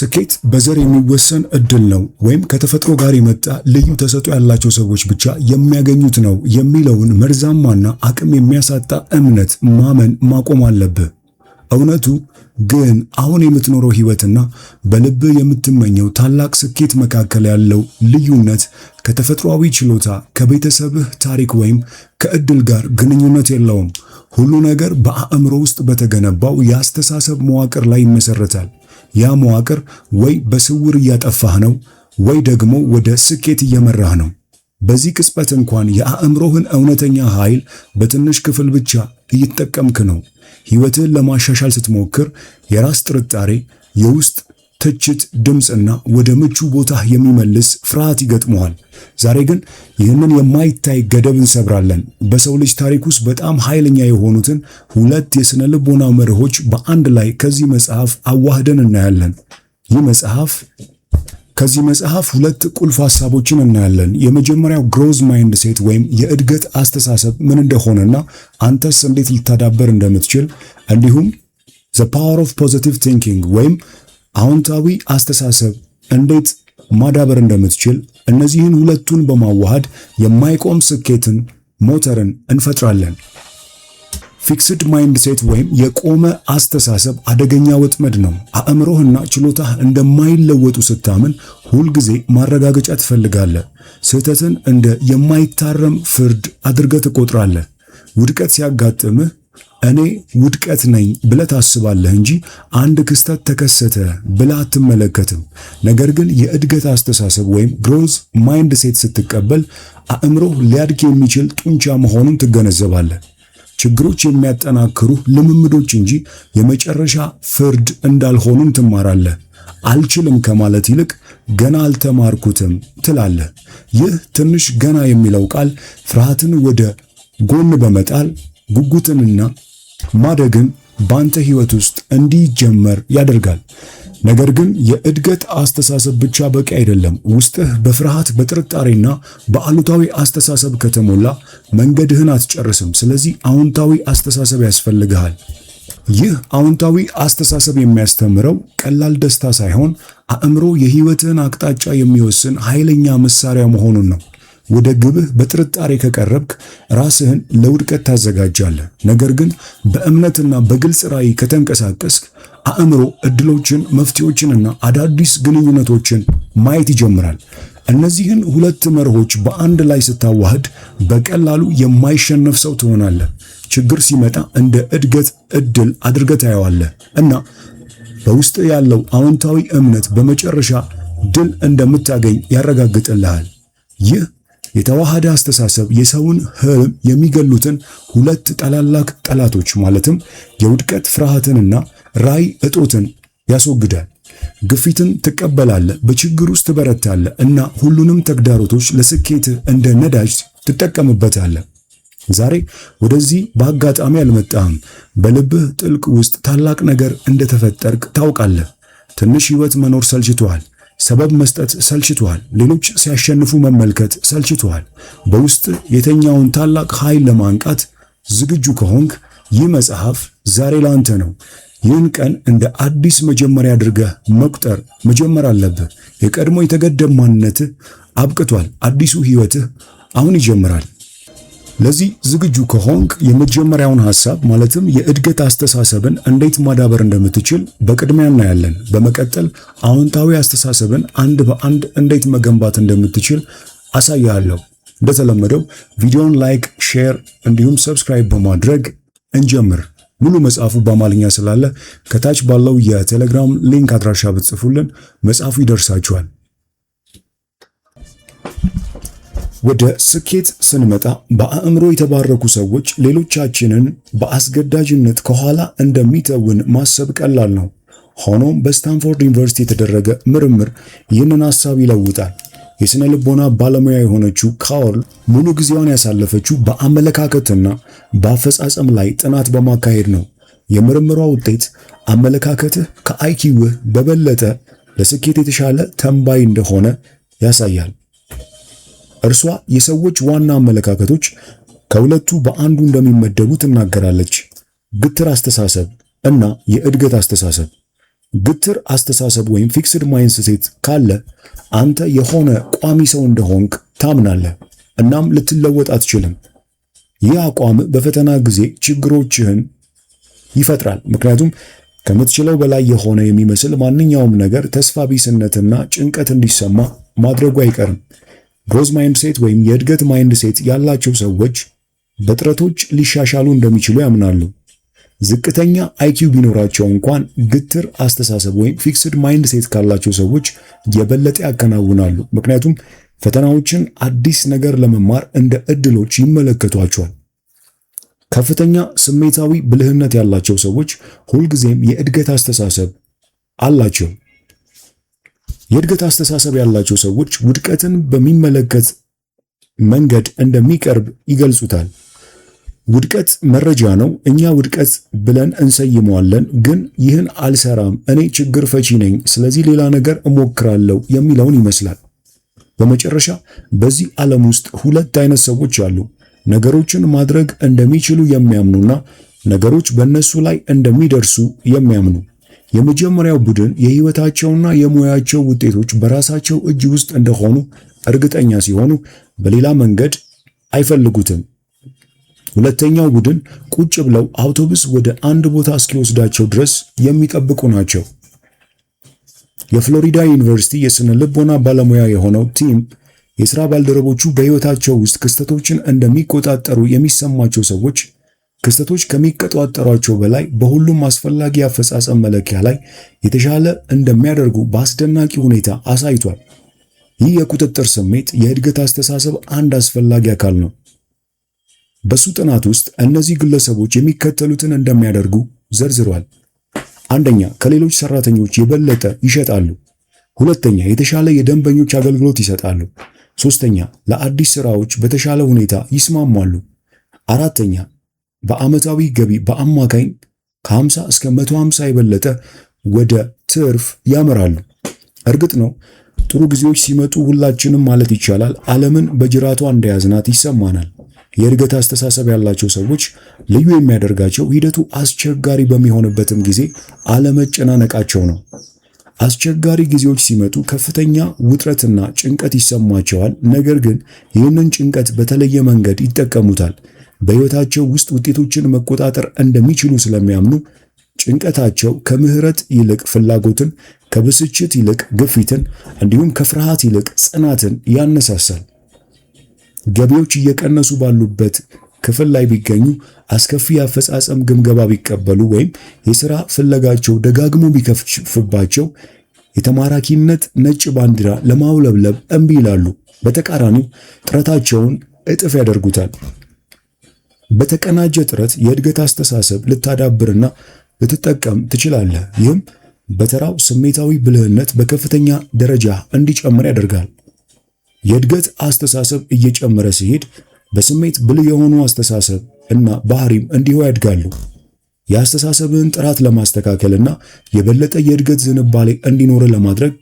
ስኬት በዘር የሚወሰን እድል ነው ወይም ከተፈጥሮ ጋር የመጣ ልዩ ተሰጥኦ ያላቸው ሰዎች ብቻ የሚያገኙት ነው የሚለውን መርዛማና አቅም የሚያሳጣ እምነት ማመን ማቆም አለብህ። እውነቱ ግን አሁን የምትኖረው ህይወትና በልብህ የምትመኘው ታላቅ ስኬት መካከል ያለው ልዩነት ከተፈጥሯዊ ችሎታ፣ ከቤተሰብህ ታሪክ ወይም ከእድል ጋር ግንኙነት የለውም። ሁሉ ነገር በአእምሮ ውስጥ በተገነባው የአስተሳሰብ መዋቅር ላይ ይመሰረታል። ያ መዋቅር ወይ በስውር እያጠፋህ ነው ወይ ደግሞ ወደ ስኬት እየመራህ ነው። በዚህ ቅጽበት እንኳን የአእምሮህን እውነተኛ ኃይል በትንሽ ክፍል ብቻ እየተጠቀምክ ነው። ህይወትህን ለማሻሻል ስትሞክር የራስ ጥርጣሬ፣ የውስጥ ትችት ድምፅና ወደ ምቹ ቦታ የሚመልስ ፍርሃት ይገጥመዋል። ዛሬ ግን ይህንን የማይታይ ገደብ እንሰብራለን። በሰው ልጅ ታሪክ ውስጥ በጣም ኃይለኛ የሆኑትን ሁለት የሥነ ልቦና መርሆች በአንድ ላይ ከዚህ መጽሐፍ አዋህደን እናያለን። ከዚህ መጽሐፍ ሁለት ቁልፍ ሐሳቦችን እናያለን። የመጀመሪያው ግሮዝ ማይንድ ሴት ወይም የእድገት አስተሳሰብ ምን እንደሆነና አንተስ እንዴት ልታዳበር እንደምትችል፣ እንዲሁም ዘ ፓወር ኦፍ ፖዚቲቭ ቲንኪንግ ወይም አዎንታዊ አስተሳሰብ እንዴት ማዳበር እንደምትችል። እነዚህን ሁለቱን በማዋሃድ የማይቆም ስኬትን ሞተርን እንፈጥራለን። ፊክስድ ማይንድ ሴት ወይም የቆመ አስተሳሰብ አደገኛ ወጥመድ ነው። አእምሮህና ችሎታህ እንደማይለወጡ ስታምን ሁልጊዜ ማረጋገጫ ትፈልጋለህ። ስህተትን እንደ የማይታረም ፍርድ አድርገህ ትቆጥራለህ። ውድቀት ሲያጋጥምህ እኔ ውድቀት ነኝ ብለህ ታስባለህ እንጂ አንድ ክስተት ተከሰተ ብለህ አትመለከትም። ነገር ግን የእድገት አስተሳሰብ ወይም ግሮዝ ማይንድ ሴት ስትቀበል አእምሮህ ሊያድግ የሚችል ጡንቻ መሆኑን ትገነዘባለህ። ችግሮች የሚያጠናክሩ ልምምዶች እንጂ የመጨረሻ ፍርድ እንዳልሆኑም ትማራለህ። አልችልም ከማለት ይልቅ ገና አልተማርኩትም ትላለህ። ይህ ትንሽ ገና የሚለው ቃል ፍርሃትን ወደ ጎን በመጣል ጉጉትንና ማደግን በአንተ ህይወት ውስጥ እንዲጀመር ያደርጋል። ነገር ግን የእድገት አስተሳሰብ ብቻ በቂ አይደለም። ውስጥህ በፍርሃት በጥርጣሬና በአሉታዊ አስተሳሰብ ከተሞላ መንገድህን አትጨርስም። ስለዚህ አዎንታዊ አስተሳሰብ ያስፈልግሃል። ይህ አዎንታዊ አስተሳሰብ የሚያስተምረው ቀላል ደስታ ሳይሆን አእምሮ የህይወትህን አቅጣጫ የሚወስን ኃይለኛ መሳሪያ መሆኑን ነው። ወደ ግብህ በጥርጣሬ ከቀረብክ ራስህን ለውድቀት ታዘጋጃለህ። ነገር ግን በእምነትና በግልጽ ራዕይ ከተንቀሳቀስክ አእምሮ እድሎችን፣ መፍትሄዎችንና አዳዲስ ግንኙነቶችን ማየት ይጀምራል። እነዚህን ሁለት መርሆች በአንድ ላይ ስታዋህድ በቀላሉ የማይሸነፍ ሰው ትሆናለህ። ችግር ሲመጣ እንደ እድገት እድል አድርገህ ታየዋለህ እና በውስጥ ያለው አዎንታዊ እምነት በመጨረሻ ድል እንደምታገኝ ያረጋግጥልሃል። ይህ የተዋሃደ አስተሳሰብ የሰውን ህልም የሚገሉትን ሁለት ታላላቅ ጠላቶች ማለትም የውድቀት ፍርሃትንና ራዕይ እጦትን ያስወግዳል። ግፊትን ትቀበላለህ፣ በችግር ውስጥ ትበረታለህ እና ሁሉንም ተግዳሮቶች ለስኬት እንደ ነዳጅ ትጠቀምበታለህ። ዛሬ ወደዚህ በአጋጣሚ አልመጣህም። በልብህ ጥልቅ ውስጥ ታላቅ ነገር እንደተፈጠርክ ታውቃለህ። ትንሽ ህይወት መኖር ሰልችቶሃል። ሰበብ መስጠት ሰልችቶሃል። ሌሎች ሲያሸንፉ መመልከት ሰልችቶሃል። በውስጥ የተኛውን ታላቅ ኃይል ለማንቃት ዝግጁ ከሆንክ ይህ መጽሐፍ ዛሬ ላንተ ነው። ይህን ቀን እንደ አዲስ መጀመሪያ አድርገህ መቁጠር መጀመር አለብህ። የቀድሞ የተገደበ ማንነትህ አብቅቷል። አዲሱ ህይወትህ አሁን ይጀምራል። ለዚህ ዝግጁ ከሆንክ የመጀመሪያውን ሐሳብ ማለትም የእድገት አስተሳሰብን እንዴት ማዳበር እንደምትችል በቅድሚያ እናያለን። በመቀጠል አዎንታዊ አስተሳሰብን አንድ በአንድ እንዴት መገንባት እንደምትችል አሳያለሁ። እንደተለመደው ቪዲዮውን ላይክ፣ ሼር እንዲሁም ሰብስክራይብ በማድረግ እንጀምር። ሙሉ መጽሐፉ በአማርኛ ስላለ ከታች ባለው የቴሌግራም ሊንክ አድራሻ ብትጽፉልን መጽሐፉ ይደርሳችኋል። ወደ ስኬት ስንመጣ በአእምሮ የተባረኩ ሰዎች ሌሎቻችንን በአስገዳጅነት ከኋላ እንደሚተውን ማሰብ ቀላል ነው። ሆኖም በስታንፎርድ ዩኒቨርሲቲ የተደረገ ምርምር ይህንን ሐሳብ ይለውጣል። የሥነ ልቦና ባለሙያ የሆነችው ካርል ሙሉ ጊዜዋን ያሳለፈችው በአመለካከትና በአፈጻጸም ላይ ጥናት በማካሄድ ነው። የምርምሯ ውጤት አመለካከትህ ከአይኪውህ በበለጠ ለስኬት የተሻለ ተንባይ እንደሆነ ያሳያል። እርሷ የሰዎች ዋና አመለካከቶች ከሁለቱ በአንዱ እንደሚመደቡ ትናገራለች። ግትር አስተሳሰብ እና የእድገት አስተሳሰብ። ግትር አስተሳሰብ ወይም ፊክስድ ማይንድሴት ካለ አንተ የሆነ ቋሚ ሰው እንደሆንክ ታምናለህ፣ እናም ልትለወጥ አትችልም። ይህ አቋም በፈተና ጊዜ ችግሮችህን ይፈጥራል። ምክንያቱም ከምትችለው በላይ የሆነ የሚመስል ማንኛውም ነገር ተስፋ ቢስነትና ጭንቀት እንዲሰማ ማድረጉ አይቀርም። ግሮዝ ማይንድሴት ወይም የእድገት ማይንድሴት ያላቸው ሰዎች በጥረቶች ሊሻሻሉ እንደሚችሉ ያምናሉ። ዝቅተኛ አይኪው ቢኖራቸው እንኳን ግትር አስተሳሰብ ወይም ፊክስድ ማይንድሴት ካላቸው ሰዎች የበለጠ ያከናውናሉ። ምክንያቱም ፈተናዎችን አዲስ ነገር ለመማር እንደ ዕድሎች ይመለከቷቸዋል። ከፍተኛ ስሜታዊ ብልህነት ያላቸው ሰዎች ሁልጊዜም የእድገት አስተሳሰብ አላቸው። የእድገት አስተሳሰብ ያላቸው ሰዎች ውድቀትን በሚመለከት መንገድ እንደሚቀርብ ይገልጹታል። ውድቀት መረጃ ነው፣ እኛ ውድቀት ብለን እንሰይመዋለን፣ ግን ይህን አልሰራም፣ እኔ ችግር ፈቺ ነኝ፣ ስለዚህ ሌላ ነገር እሞክራለሁ የሚለውን ይመስላል። በመጨረሻ በዚህ ዓለም ውስጥ ሁለት አይነት ሰዎች አሉ። ነገሮችን ማድረግ እንደሚችሉ የሚያምኑና ነገሮች በእነሱ ላይ እንደሚደርሱ የሚያምኑ። የመጀመሪያው ቡድን የህይወታቸውና የሙያቸው ውጤቶች በራሳቸው እጅ ውስጥ እንደሆኑ እርግጠኛ ሲሆኑ በሌላ መንገድ አይፈልጉትም። ሁለተኛው ቡድን ቁጭ ብለው አውቶቡስ ወደ አንድ ቦታ እስኪወስዳቸው ድረስ የሚጠብቁ ናቸው። የፍሎሪዳ ዩኒቨርሲቲ የስነ ልቦና ባለሙያ የሆነው ቲም የሥራ ባልደረቦቹ በሕይወታቸው ውስጥ ክስተቶችን እንደሚቆጣጠሩ የሚሰማቸው ሰዎች ክስተቶች ከሚቆጣጠሯቸው በላይ በሁሉም አስፈላጊ አፈጻጸም መለኪያ ላይ የተሻለ እንደሚያደርጉ በአስደናቂ ሁኔታ አሳይቷል። ይህ የቁጥጥር ስሜት የእድገት አስተሳሰብ አንድ አስፈላጊ አካል ነው። በሱ ጥናት ውስጥ እነዚህ ግለሰቦች የሚከተሉትን እንደሚያደርጉ ዘርዝሯል። አንደኛ፣ ከሌሎች ሰራተኞች የበለጠ ይሸጣሉ። ሁለተኛ፣ የተሻለ የደንበኞች አገልግሎት ይሰጣሉ። ሶስተኛ፣ ለአዲስ ስራዎች በተሻለ ሁኔታ ይስማማሉ። አራተኛ፣ በዓመታዊ ገቢ በአማካኝ ከ50 እስከ 150 የበለጠ ወደ ትርፍ ያመራሉ። እርግጥ ነው ጥሩ ጊዜዎች ሲመጡ ሁላችንም ማለት ይቻላል ዓለምን በጅራቷ እንደያዝናት ይሰማናል። የእድገት አስተሳሰብ ያላቸው ሰዎች ልዩ የሚያደርጋቸው ሂደቱ አስቸጋሪ በሚሆንበትም ጊዜ አለመጨናነቃቸው ነው። አስቸጋሪ ጊዜዎች ሲመጡ ከፍተኛ ውጥረትና ጭንቀት ይሰማቸዋል። ነገር ግን ይህንን ጭንቀት በተለየ መንገድ ይጠቀሙታል። በሕይወታቸው ውስጥ ውጤቶችን መቆጣጠር እንደሚችሉ ስለሚያምኑ ጭንቀታቸው ከምህረት ይልቅ ፍላጎትን፣ ከብስጭት ይልቅ ግፊትን፣ እንዲሁም ከፍርሃት ይልቅ ጽናትን ያነሳሳል። ገቢዎች እየቀነሱ ባሉበት ክፍል ላይ ቢገኙ፣ አስከፊ የአፈጻጸም ግምገማ ቢቀበሉ፣ ወይም የሥራ ፍለጋቸው ደጋግሞ ቢከፍባቸው የተማራኪነት ነጭ ባንዲራ ለማውለብለብ እምቢ ይላሉ። በተቃራኒው ጥረታቸውን እጥፍ ያደርጉታል። በተቀናጀ ጥረት የእድገት አስተሳሰብ ልታዳብርና ልትጠቀም ትችላለህ። ይህም በተራው ስሜታዊ ብልህነት በከፍተኛ ደረጃ እንዲጨምር ያደርጋል። የእድገት አስተሳሰብ እየጨመረ ሲሄድ በስሜት ብልህ የሆኑ አስተሳሰብ እና ባህሪም እንዲሁ ያድጋሉ። የአስተሳሰብህን ጥራት ለማስተካከልና የበለጠ የእድገት ዝንባሌ እንዲኖር ለማድረግ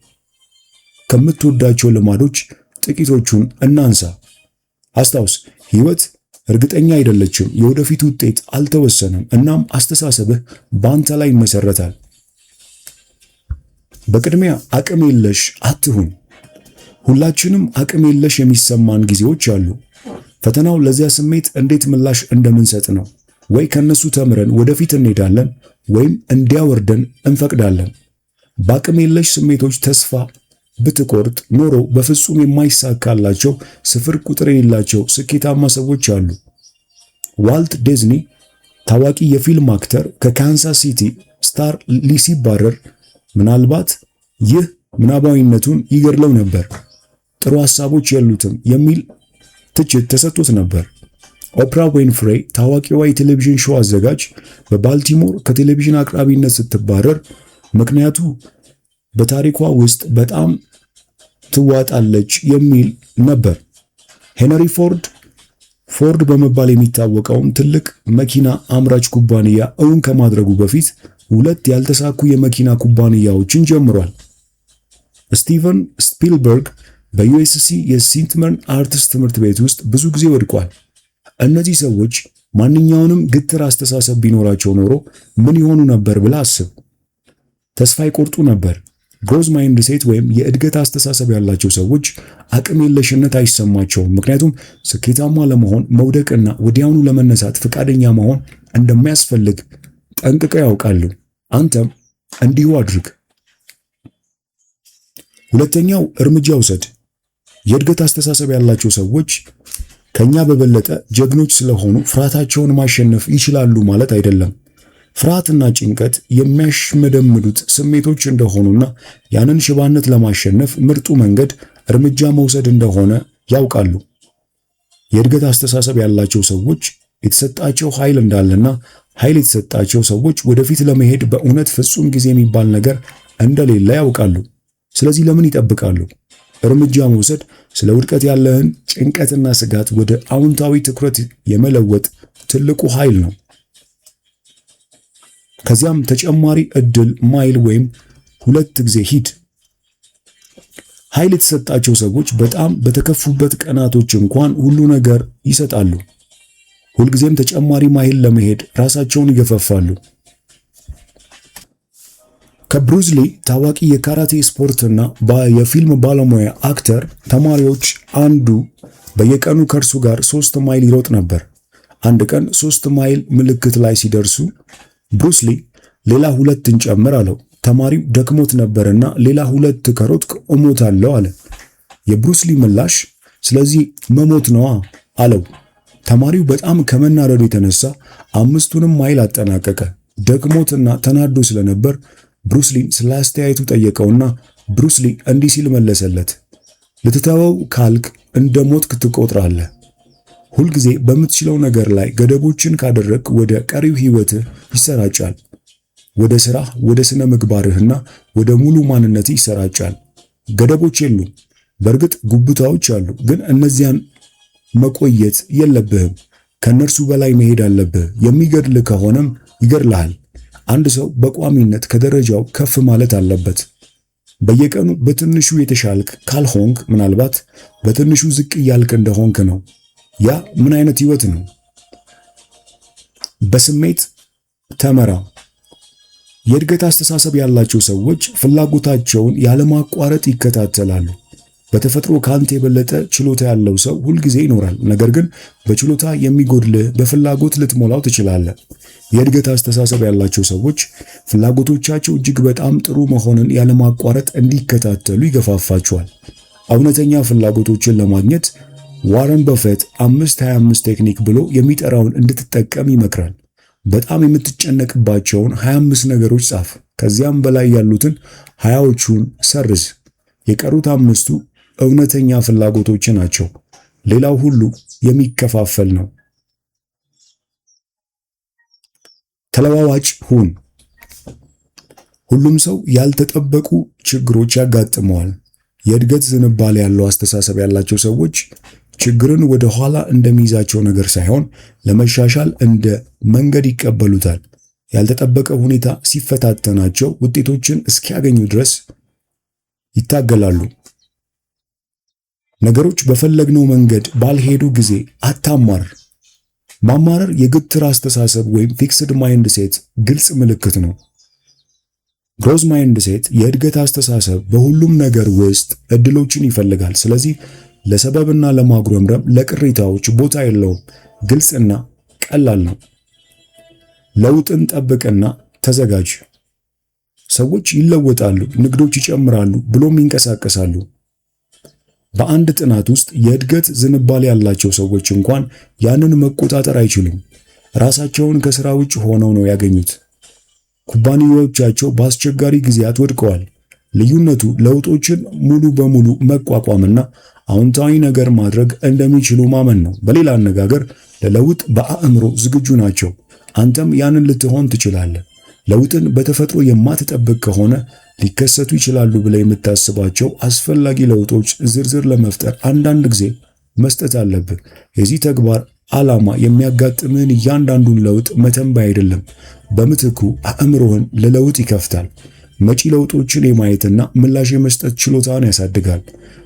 ከምትወዳቸው ልማዶች ጥቂቶቹን እናንሳ። አስታውስ፣ ሕይወት እርግጠኛ አይደለችም። የወደፊት ውጤት አልተወሰነም። እናም አስተሳሰብህ በአንተ ላይ ይመሰረታል። በቅድሚያ አቅም የለሽ አትሁን። ሁላችንም አቅም የለሽ የሚሰማን ጊዜዎች አሉ። ፈተናው ለዚያ ስሜት እንዴት ምላሽ እንደምንሰጥ ነው። ወይ ከነሱ ተምረን ወደፊት እንሄዳለን፣ ወይም እንዲያወርደን እንፈቅዳለን። በአቅም የለሽ ስሜቶች ተስፋ ብትቆርጥ ኖሮ በፍጹም የማይሳካላቸው ስፍር ቁጥር የሌላቸው ስኬታማ ሰዎች አሉ። ዋልት ዲዝኒ ታዋቂ የፊልም አክተር ከካንሳስ ሲቲ ስታር ሲባረር ምናልባት ይህ ምናባዊነቱን ይገድለው ነበር፣ ጥሩ ሐሳቦች የሉትም የሚል ትችት ተሰጥቶት ነበር። ኦፕራ ዊንፍሬ ታዋቂዋ የቴሌቪዥን ሾው አዘጋጅ በባልቲሞር ከቴሌቪዥን አቅራቢነት ስትባረር ምክንያቱ በታሪኳ ውስጥ በጣም ትዋጣለች የሚል ነበር። ሄንሪ ፎርድ በመባል የሚታወቀውን ትልቅ መኪና አምራች ኩባንያ እውን ከማድረጉ በፊት ሁለት ያልተሳኩ የመኪና ኩባንያዎችን ጀምሯል። ስቲቨን ስፒልበርግ በዩኤስሲ የሲንትመን አርትስ ትምህርት ቤት ውስጥ ብዙ ጊዜ ወድቋል። እነዚህ ሰዎች ማንኛውንም ግትር አስተሳሰብ ቢኖራቸው ኖሮ ምን ይሆኑ ነበር ብለህ አስብ። ተስፋ ይቆርጡ ነበር። ግሮዝ ማይንድ ሴት ወይም የእድገት አስተሳሰብ ያላቸው ሰዎች አቅም የለሽነት አይሰማቸውም። ምክንያቱም ስኬታማ ለመሆን መውደቅና ወዲያውኑ ለመነሳት ፈቃደኛ መሆን እንደሚያስፈልግ ጠንቅቀው ያውቃሉ። አንተም እንዲሁ አድርግ። ሁለተኛው እርምጃ ውሰድ። የእድገት አስተሳሰብ ያላቸው ሰዎች ከኛ በበለጠ ጀግኖች ስለሆኑ ፍርሃታቸውን ማሸነፍ ይችላሉ ማለት አይደለም። ፍርሃትና ጭንቀት የሚያሽመደምዱት ስሜቶች እንደሆኑና ያንን ሽባነት ለማሸነፍ ምርጡ መንገድ እርምጃ መውሰድ እንደሆነ ያውቃሉ። የእድገት አስተሳሰብ ያላቸው ሰዎች የተሰጣቸው ኃይል እንዳለና ኃይል የተሰጣቸው ሰዎች ወደፊት ለመሄድ በእውነት ፍጹም ጊዜ የሚባል ነገር እንደሌለ ያውቃሉ። ስለዚህ ለምን ይጠብቃሉ? እርምጃ መውሰድ ስለ ውድቀት ያለህን ጭንቀትና ስጋት ወደ አዎንታዊ ትኩረት የመለወጥ ትልቁ ኃይል ነው። ከዚያም ተጨማሪ እድል ማይል ወይም 2 ጊዜ ሂድ። ኃይል የተሰጣቸው ሰዎች በጣም በተከፉበት ቀናቶች እንኳን ሁሉ ነገር ይሰጣሉ። ሁልጊዜም ተጨማሪ ማይል ለመሄድ ራሳቸውን ይገፋፋሉ። ከብሩስ ሊ ታዋቂ የካራቴ ስፖርትና የፊልም ባለሙያ አክተር ተማሪዎች አንዱ በየቀኑ ከእርሱ ጋር 3 ማይል ይሮጥ ነበር። አንድ ቀን 3 ማይል ምልክት ላይ ሲደርሱ ብሩስ ሊ ሌላ 2 እንጨምር አለው። ተማሪው ደክሞት ነበርና ሌላ 2 ከሮጥክ እሞታለሁ አለ። የብሩስ ሊ ምላሽ ስለዚህ መሞት ነዋ አለው። ተማሪው በጣም ከመናደዱ የተነሳ 5ቱንም ማይል አጠናቀቀ። ደክሞትና ተናዶ ስለነበር ብሩስ ሊን ስለ አስተያየቱ ጠየቀውና ብሩስ ሊ እንዲህ ሲል መለሰለት፣ ልትተወው ካልክ እንደ ሞትክ ትቆጥራለህ። ሁልጊዜ በምትችለው ነገር ላይ ገደቦችን ካደረግክ ወደ ቀሪው ሕይወትህ ይሰራጫል። ወደ ሥራህ፣ ወደ ስነ ምግባርህና ወደ ሙሉ ማንነትህ ይሰራጫል። ገደቦች የሉም። በእርግጥ ጉብታዎች አሉ፣ ግን እነዚያን መቆየት የለብህም። ከነርሱ በላይ መሄድ አለብህ። የሚገድልህ ከሆነም ይገድልሃል። አንድ ሰው በቋሚነት ከደረጃው ከፍ ማለት አለበት። በየቀኑ በትንሹ የተሻልክ ካልሆንክ ምናልባት በትንሹ ዝቅ እያልክ እንደሆንክ ነው። ያ ምን አይነት ህይወት ነው? በስሜት ተመራ። የእድገት አስተሳሰብ ያላቸው ሰዎች ፍላጎታቸውን ያለማቋረጥ ይከታተላሉ። በተፈጥሮ ካንተ የበለጠ ችሎታ ያለው ሰው ሁልጊዜ ይኖራል። ነገር ግን በችሎታ የሚጎድልህ በፍላጎት ልትሞላው ትችላለህ። የእድገት አስተሳሰብ ያላቸው ሰዎች ፍላጎቶቻቸው እጅግ በጣም ጥሩ መሆንን ያለማቋረጥ እንዲከታተሉ ይገፋፋቸዋል። እውነተኛ ፍላጎቶችን ለማግኘት ዋረን በፌት 5-25 ቴክኒክ ብሎ የሚጠራውን እንድትጠቀም ይመክራል። በጣም የምትጨነቅባቸውን 25 ነገሮች ጻፍ። ከዚያም በላይ ያሉትን 20ዎቹን ሰርዝ። የቀሩት 5ቱ እውነተኛ ፍላጎቶች ናቸው። ሌላው ሁሉ የሚከፋፈል ነው። ተለዋዋጭ ሁን። ሁሉም ሰው ያልተጠበቁ ችግሮች ያጋጥመዋል። የእድገት ዝንባሌ ያለው አስተሳሰብ ያላቸው ሰዎች ችግርን ወደ ኋላ እንደሚይዛቸው ነገር ሳይሆን ለመሻሻል እንደ መንገድ ይቀበሉታል። ያልተጠበቀ ሁኔታ ሲፈታተናቸው ውጤቶችን እስኪያገኙ ድረስ ይታገላሉ። ነገሮች በፈለግነው መንገድ ባልሄዱ ጊዜ አታማር። ማማረር የግትር አስተሳሰብ ወይም ፊክስድ ማይንድ ሴት ግልጽ ምልክት ነው። ግሮዝ ማይንድ ሴት የእድገት አስተሳሰብ በሁሉም ነገር ውስጥ እድሎችን ይፈልጋል። ስለዚህ ለሰበብና ለማጉረምረም ለቅሬታዎች ቦታ የለውም። ግልጽና ቀላል ነው። ለውጥን ጠብቅና ተዘጋጅ። ሰዎች ይለወጣሉ፣ ንግዶች ይጨምራሉ፣ ብሎም ይንቀሳቀሳሉ። በአንድ ጥናት ውስጥ የእድገት ዝንባሌ ያላቸው ሰዎች እንኳን ያንን መቆጣጠር አይችሉም። ራሳቸውን ከሥራ ውጭ ሆነው ነው ያገኙት። ኩባንያዎቻቸው በአስቸጋሪ ጊዜያት ወድቀዋል። ልዩነቱ ለውጦችን ሙሉ በሙሉ መቋቋምና አዎንታዊ ነገር ማድረግ እንደሚችሉ ማመን ነው። በሌላ አነጋገር ለለውጥ በአእምሮ ዝግጁ ናቸው። አንተም ያንን ልትሆን ትችላለህ። ለውጥን በተፈጥሮ የማትጠብቅ ከሆነ ሊከሰቱ ይችላሉ ብለህ የምታስባቸው አስፈላጊ ለውጦች ዝርዝር ለመፍጠር አንዳንድ ጊዜ መስጠት አለብህ። የዚህ ተግባር ዓላማ የሚያጋጥምህን እያንዳንዱን ለውጥ መተንበይ አይደለም። በምትኩ አእምሮህን ለለውጥ ይከፍታል። መጪ ለውጦችን የማየትና ምላሽ የመስጠት ችሎታን ያሳድጋል።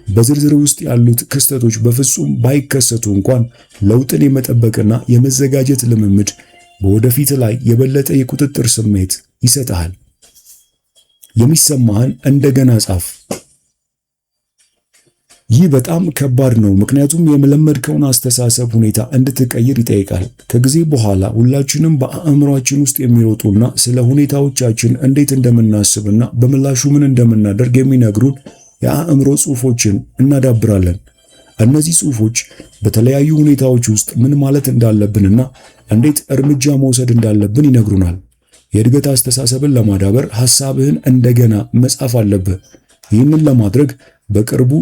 በዝርዝር ውስጥ ያሉት ክስተቶች በፍጹም ባይከሰቱ እንኳን ለውጥን የመጠበቅና የመዘጋጀት ልምምድ በወደፊት ላይ የበለጠ የቁጥጥር ስሜት ይሰጥሃል። የሚሰማህን እንደገና ጻፍ። ይህ በጣም ከባድ ነው፣ ምክንያቱም የመለመድከውን አስተሳሰብ ሁኔታ እንድትቀይር ይጠይቃል። ከጊዜ በኋላ ሁላችንም በአእምሯችን ውስጥ የሚሮጡና ስለ ሁኔታዎቻችን እንዴት እንደምናስብና በምላሹ ምን እንደምናደርግ የሚነግሩን የአእምሮ ጽሑፎችን እናዳብራለን። እነዚህ ጽሑፎች በተለያዩ ሁኔታዎች ውስጥ ምን ማለት እንዳለብንና እንዴት እርምጃ መውሰድ እንዳለብን ይነግሩናል። የእድገት አስተሳሰብን ለማዳበር ሐሳብህን እንደገና መጻፍ አለብህ። ይህንን ለማድረግ በቅርቡ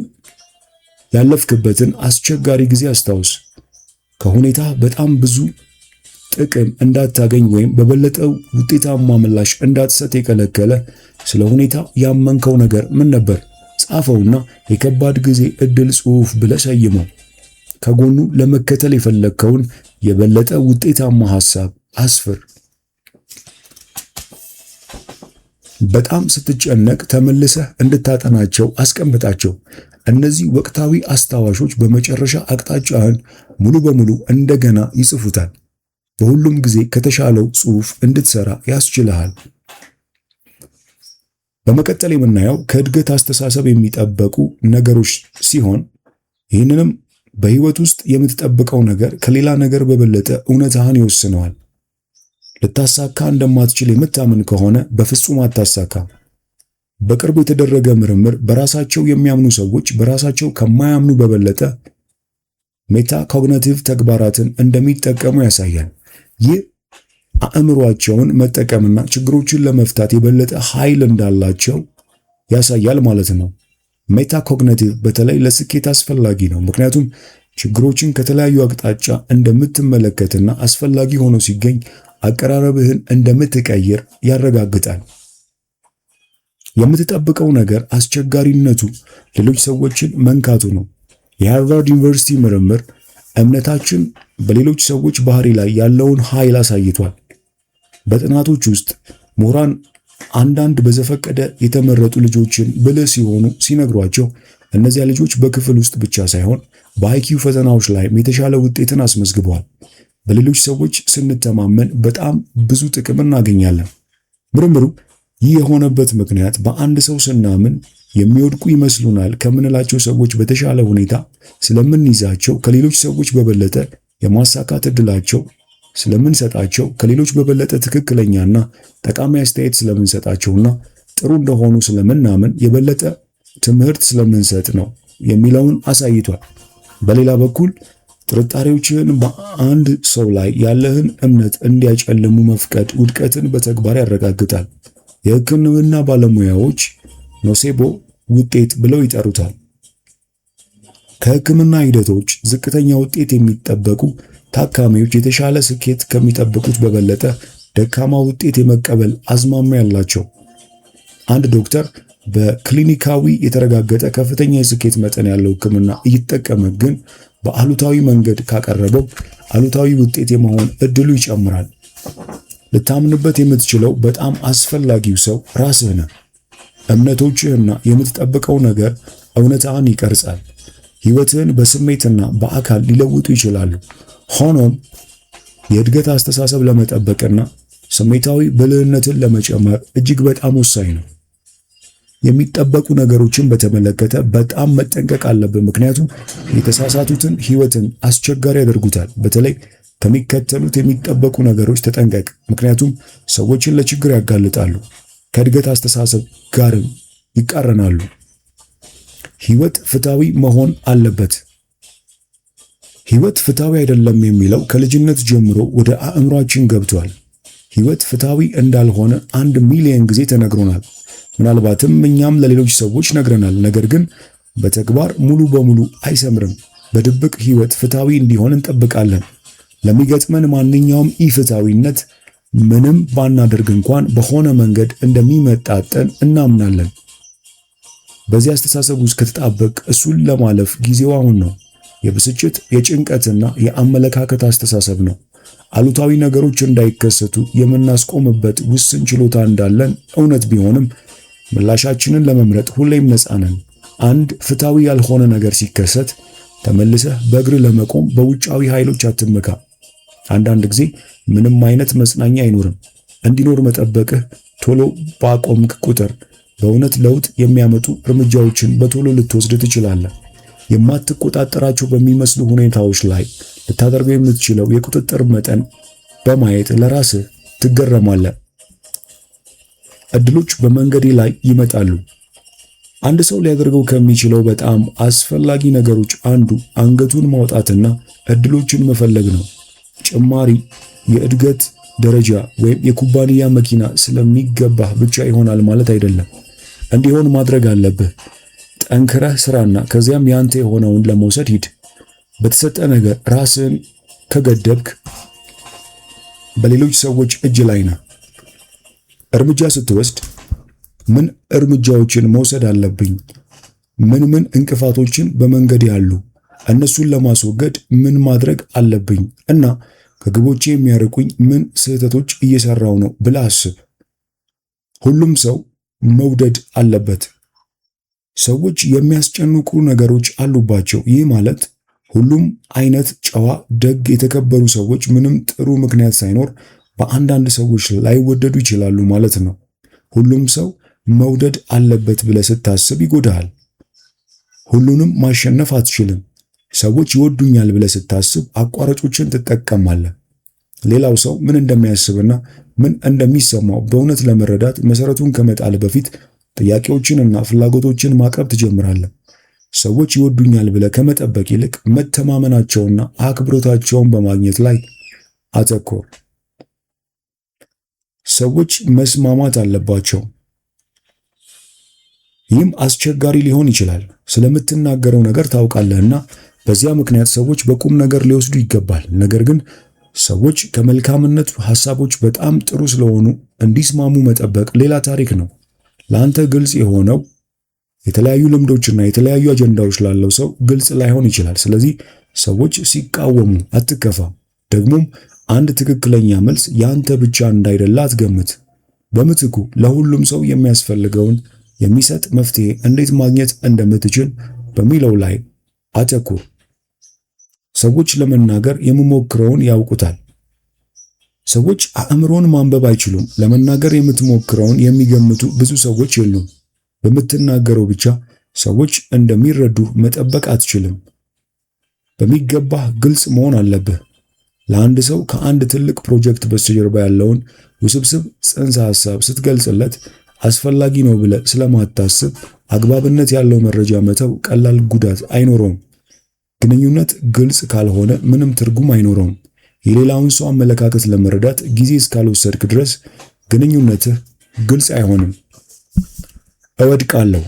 ያለፍክበትን አስቸጋሪ ጊዜ አስታውስ። ከሁኔታ በጣም ብዙ ጥቅም እንዳታገኝ ወይም በበለጠ ውጤታማ ምላሽ እንዳትሰጥ የከለከለ ስለ ሁኔታ ያመንከው ነገር ምን ነበር? ጻፈውና የከባድ ጊዜ ዕድል ጽሑፍ ብለህ ሰይመው። ከጎኑ ለመከተል የፈለግከውን የበለጠ ውጤታማ ሐሳብ አስፍር። በጣም ስትጨነቅ ተመልሰህ እንድታጠናቸው አስቀምጣቸው። እነዚህ ወቅታዊ አስታዋሾች በመጨረሻ አቅጣጫህን ሙሉ በሙሉ እንደገና ይጽፉታል። በሁሉም ጊዜ ከተሻለው ጽሑፍ እንድትሰራ ያስችልሃል። በመቀጠል የምናየው ከእድገት አስተሳሰብ የሚጠበቁ ነገሮች ሲሆን ይህንንም በህይወት ውስጥ የምትጠብቀው ነገር ከሌላ ነገር በበለጠ እውነታህን ይወስነዋል። ልታሳካ እንደማትችል የምታምን ከሆነ በፍጹም አታሳካም። በቅርቡ የተደረገ ምርምር በራሳቸው የሚያምኑ ሰዎች በራሳቸው ከማያምኑ በበለጠ ሜታኮግኒቲቭ ተግባራትን እንደሚጠቀሙ ያሳያል። ይህ አእምሯቸውን መጠቀምና ችግሮችን ለመፍታት የበለጠ ኃይል እንዳላቸው ያሳያል ማለት ነው። ሜታኮግኒቲቭ በተለይ ለስኬት አስፈላጊ ነው፣ ምክንያቱም ችግሮችን ከተለያዩ አቅጣጫ እንደምትመለከትና አስፈላጊ ሆኖ ሲገኝ አቀራረብህን እንደምትቀይር ያረጋግጣል። የምትጠብቀው ነገር አስቸጋሪነቱ ሌሎች ሰዎችን መንካቱ ነው። የሃርቫርድ ዩኒቨርሲቲ ምርምር እምነታችን በሌሎች ሰዎች ባህሪ ላይ ያለውን ኃይል አሳይቷል። በጥናቶች ውስጥ ምሁራን አንዳንድ በዘፈቀደ የተመረጡ ልጆችን ብልህ ሲሆኑ ሲነግሯቸው እነዚያ ልጆች በክፍል ውስጥ ብቻ ሳይሆን በአይኪው ፈተናዎች ላይም የተሻለ ውጤትን አስመዝግበዋል። በሌሎች ሰዎች ስንተማመን በጣም ብዙ ጥቅም እናገኛለን። ምርምሩ ይህ የሆነበት ምክንያት በአንድ ሰው ስናምን የሚወድቁ ይመስሉናል ከምንላቸው ሰዎች በተሻለ ሁኔታ ስለምንይዛቸው፣ ከሌሎች ሰዎች በበለጠ የማሳካት ዕድላቸው ስለምንሰጣቸው፣ ከሌሎች በበለጠ ትክክለኛና ጠቃሚ አስተያየት ስለምንሰጣቸውና ጥሩ እንደሆኑ ስለምናምን የበለጠ ትምህርት ስለምንሰጥ ነው የሚለውን አሳይቷል። በሌላ በኩል ጥርጣሬዎችን በአንድ ሰው ላይ ያለህን እምነት እንዲያጨልሙ መፍቀድ ውድቀትን በተግባር ያረጋግጣል። የሕክምና ባለሙያዎች ኖሴቦ ውጤት ብለው ይጠሩታል። ከሕክምና ሂደቶች ዝቅተኛ ውጤት የሚጠበቁ ታካሚዎች የተሻለ ስኬት ከሚጠብቁት በበለጠ ደካማ ውጤት የመቀበል አዝማሚያ ያላቸው። አንድ ዶክተር በክሊኒካዊ የተረጋገጠ ከፍተኛ የስኬት መጠን ያለው ሕክምና እየተጠቀመ ግን በአሉታዊ መንገድ ካቀረበው አሉታዊ ውጤት የመሆን እድሉ ይጨምራል። ልታምንበት የምትችለው በጣም አስፈላጊው ሰው ራስህ ነህ። እምነቶችህና የምትጠብቀው ነገር እውነታህን ይቀርጻል። ሕይወትህን በስሜትና በአካል ሊለውጡ ይችላሉ። ሆኖም የእድገት አስተሳሰብ ለመጠበቅና ስሜታዊ ብልህነትን ለመጨመር እጅግ በጣም ወሳኝ ነው። የሚጠበቁ ነገሮችን በተመለከተ በጣም መጠንቀቅ አለብን፣ ምክንያቱም የተሳሳቱትን ሕይወትን አስቸጋሪ ያደርጉታል። በተለይ ከሚከተሉት የሚጠበቁ ነገሮች ተጠንቀቅ፣ ምክንያቱም ሰዎችን ለችግር ያጋልጣሉ፣ ከእድገት አስተሳሰብ ጋርም ይቃረናሉ። ሕይወት ፍትሃዊ መሆን አለበት። ሕይወት ፍትሃዊ አይደለም የሚለው ከልጅነት ጀምሮ ወደ አእምሯችን ገብቷል። ሕይወት ፍትሃዊ እንዳልሆነ 1 ሚሊዮን ጊዜ ተነግሮናል። ምናልባትም እኛም ለሌሎች ሰዎች ነግረናል። ነገር ግን በተግባር ሙሉ በሙሉ አይሰምርም። በድብቅ ሕይወት ፍትሃዊ እንዲሆን እንጠብቃለን። ለሚገጥመን ማንኛውም ኢፍትሃዊነት ምንም ባናደርግ እንኳን በሆነ መንገድ እንደሚመጣጠን እናምናለን። በዚህ አስተሳሰብ ውስጥ ከተጣበቅ እሱን ለማለፍ ጊዜው አሁን ነው። የብስጭት የጭንቀትና የአመለካከት አስተሳሰብ ነው። አሉታዊ ነገሮች እንዳይከሰቱ የምናስቆምበት ውስን ችሎታ እንዳለን እውነት ቢሆንም ምላሻችንን ለመምረጥ ሁሌም ነፃ ነን። አንድ ፍትሃዊ ያልሆነ ነገር ሲከሰት ተመልሰህ በእግር ለመቆም በውጫዊ ኃይሎች አትመካ። አንዳንድ ጊዜ ምንም አይነት መጽናኛ አይኖርም። እንዲኖር መጠበቅህ ቶሎ ባቆምክ ቁጥር በእውነት ለውጥ የሚያመጡ እርምጃዎችን በቶሎ ልትወስድ ትችላለህ። የማትቆጣጠራቸው በሚመስሉ ሁኔታዎች ላይ ልታደርገው የምትችለው የቁጥጥር መጠን በማየት ለራስህ ትገረማለህ። እድሎች በመንገዴ ላይ ይመጣሉ። አንድ ሰው ሊያደርገው ከሚችለው በጣም አስፈላጊ ነገሮች አንዱ አንገቱን ማውጣትና እድሎችን መፈለግ ነው። ጭማሪ የእድገት ደረጃ ወይም የኩባንያ መኪና ስለሚገባህ ብቻ ይሆናል ማለት አይደለም። እንዲሆን ማድረግ አለብህ። ጠንክረህ ስራና ከዚያም ያንተ የሆነውን ለመውሰድ ሂድ። በተሰጠ ነገር ራስን ከገደብክ በሌሎች ሰዎች እጅ ላይ ነህ። እርምጃ ስትወስድ ምን እርምጃዎችን መውሰድ አለብኝ? ምን እንቅፋቶችን በመንገድ ያሉ እነሱን ለማስወገድ ምን ማድረግ አለብኝ? እና ከግቦቼ የሚያርቁኝ ምን ስህተቶች እየሰራው ነው ብለህ አስብ። ሁሉም ሰው መውደድ አለበት። ሰዎች የሚያስጨንቁ ነገሮች አሉባቸው። ይህ ማለት ሁሉም አይነት ጨዋ፣ ደግ፣ የተከበሩ ሰዎች ምንም ጥሩ ምክንያት ሳይኖር በአንዳንድ ሰዎች ላይወደዱ ይችላሉ ማለት ነው። ሁሉም ሰው መውደድ አለበት ብለህ ስታስብ ይጎዳሃል። ሁሉንም ማሸነፍ አትችልም። ሰዎች ይወዱኛል ብለህ ስታስብ አቋራጮችን ትጠቀማለህ። ሌላው ሰው ምን እንደሚያስብና ምን እንደሚሰማው በእውነት ለመረዳት መሰረቱን ከመጣል በፊት ጥያቄዎችንና ፍላጎቶችን ማቅረብ ትጀምራለህ። ሰዎች ይወዱኛል ብለህ ከመጠበቅ ይልቅ መተማመናቸውና አክብሮታቸውን በማግኘት ላይ አተኮር። ሰዎች መስማማት አለባቸው። ይህም አስቸጋሪ ሊሆን ይችላል። ስለምትናገረው ነገር ታውቃለህና በዚያ ምክንያት ሰዎች በቁም ነገር ሊወስዱ ይገባል። ነገር ግን ሰዎች ከመልካምነት ሐሳቦች በጣም ጥሩ ስለሆኑ እንዲስማሙ መጠበቅ ሌላ ታሪክ ነው። ለአንተ ግልጽ የሆነው የተለያዩ ልምዶችና የተለያዩ አጀንዳዎች ላለው ሰው ግልጽ ላይሆን ይችላል። ስለዚህ ሰዎች ሲቃወሙ አትከፋ። ደግሞም አንድ ትክክለኛ መልስ ያንተ ብቻ እንዳይደለ አትገምት። በምትኩ ለሁሉም ሰው የሚያስፈልገውን የሚሰጥ መፍትሄ እንዴት ማግኘት እንደምትችል በሚለው ላይ አተኩር። ሰዎች ለመናገር የሚሞክረውን ያውቁታል። ሰዎች አእምሮን ማንበብ አይችሉም። ለመናገር የምትሞክረውን የሚገምቱ ብዙ ሰዎች የሉም። በምትናገረው ብቻ ሰዎች እንደሚረዱ መጠበቅ አትችልም። በሚገባህ ግልጽ መሆን አለብህ። ለአንድ ሰው ከአንድ ትልቅ ፕሮጀክት በስተጀርባ ያለውን ውስብስብ ጽንሰ ሐሳብ ስትገልጽለት አስፈላጊ ነው ብለህ ስለማታስብ አግባብነት ያለው መረጃ መተው ቀላል ጉዳት አይኖረውም። ግንኙነት ግልጽ ካልሆነ ምንም ትርጉም አይኖረውም። የሌላውን ሰው አመለካከት ለመረዳት ጊዜ እስካልወሰድክ ድረስ ግንኙነትህ ግልጽ አይሆንም። እወድቃለሁ።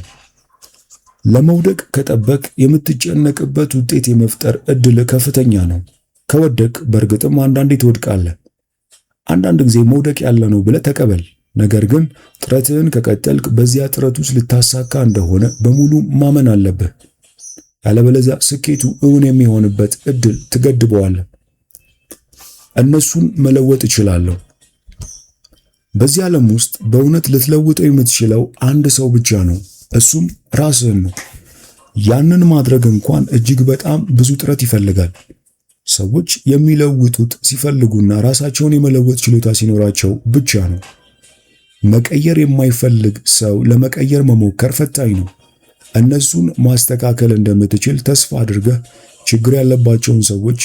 ለመውደቅ ከጠበቅ የምትጨነቅበት ውጤት የመፍጠር እድል ከፍተኛ ነው። ከወደቅ በእርግጥም አንዳንዴ ትወድቃለህ። አንዳንድ ጊዜ መውደቅ ያለ ነው ብለህ ተቀበል። ነገር ግን ጥረትህን ከቀጠልክ በዚያ ጥረት ውስጥ ልታሳካ እንደሆነ በሙሉ ማመን አለብህ። ያለበለዚያ ስኬቱ እውን የሚሆንበት እድል ትገድበዋለህ። እነሱን መለወጥ እችላለሁ። በዚህ ዓለም ውስጥ በእውነት ልትለውጠው የምትችለው አንድ ሰው ብቻ ነው። እሱም ራስህን ነው። ያንን ማድረግ እንኳን እጅግ በጣም ብዙ ጥረት ይፈልጋል። ሰዎች የሚለውጡት ሲፈልጉና ራሳቸውን የመለወጥ ችሎታ ሲኖራቸው ብቻ ነው። መቀየር የማይፈልግ ሰው ለመቀየር መሞከር ፈታኝ ነው። እነሱን ማስተካከል እንደምትችል ተስፋ አድርገህ ችግር ያለባቸውን ሰዎች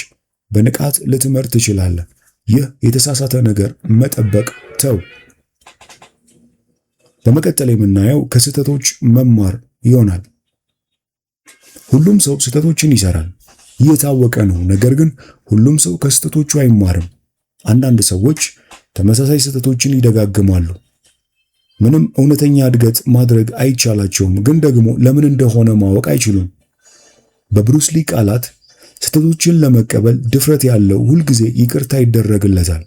በንቃት ልትመር ትችላለህ። ይህ የተሳሳተ ነገር መጠበቅ ተው። በመቀጠል የምናየው ከስህተቶች መማር ይሆናል። ሁሉም ሰው ስህተቶችን ይሰራል። ይህ የታወቀ ነው። ነገር ግን ሁሉም ሰው ከስህተቶቹ አይማርም። አንዳንድ ሰዎች ተመሳሳይ ስህተቶችን ይደጋግማሉ። ምንም እውነተኛ እድገት ማድረግ አይቻላቸውም፣ ግን ደግሞ ለምን እንደሆነ ማወቅ አይችሉም። በብሩስ ሊ ቃላት ስህተቶችን ለመቀበል ድፍረት ያለው ሁልጊዜ ይቅርታ ይደረግለታል።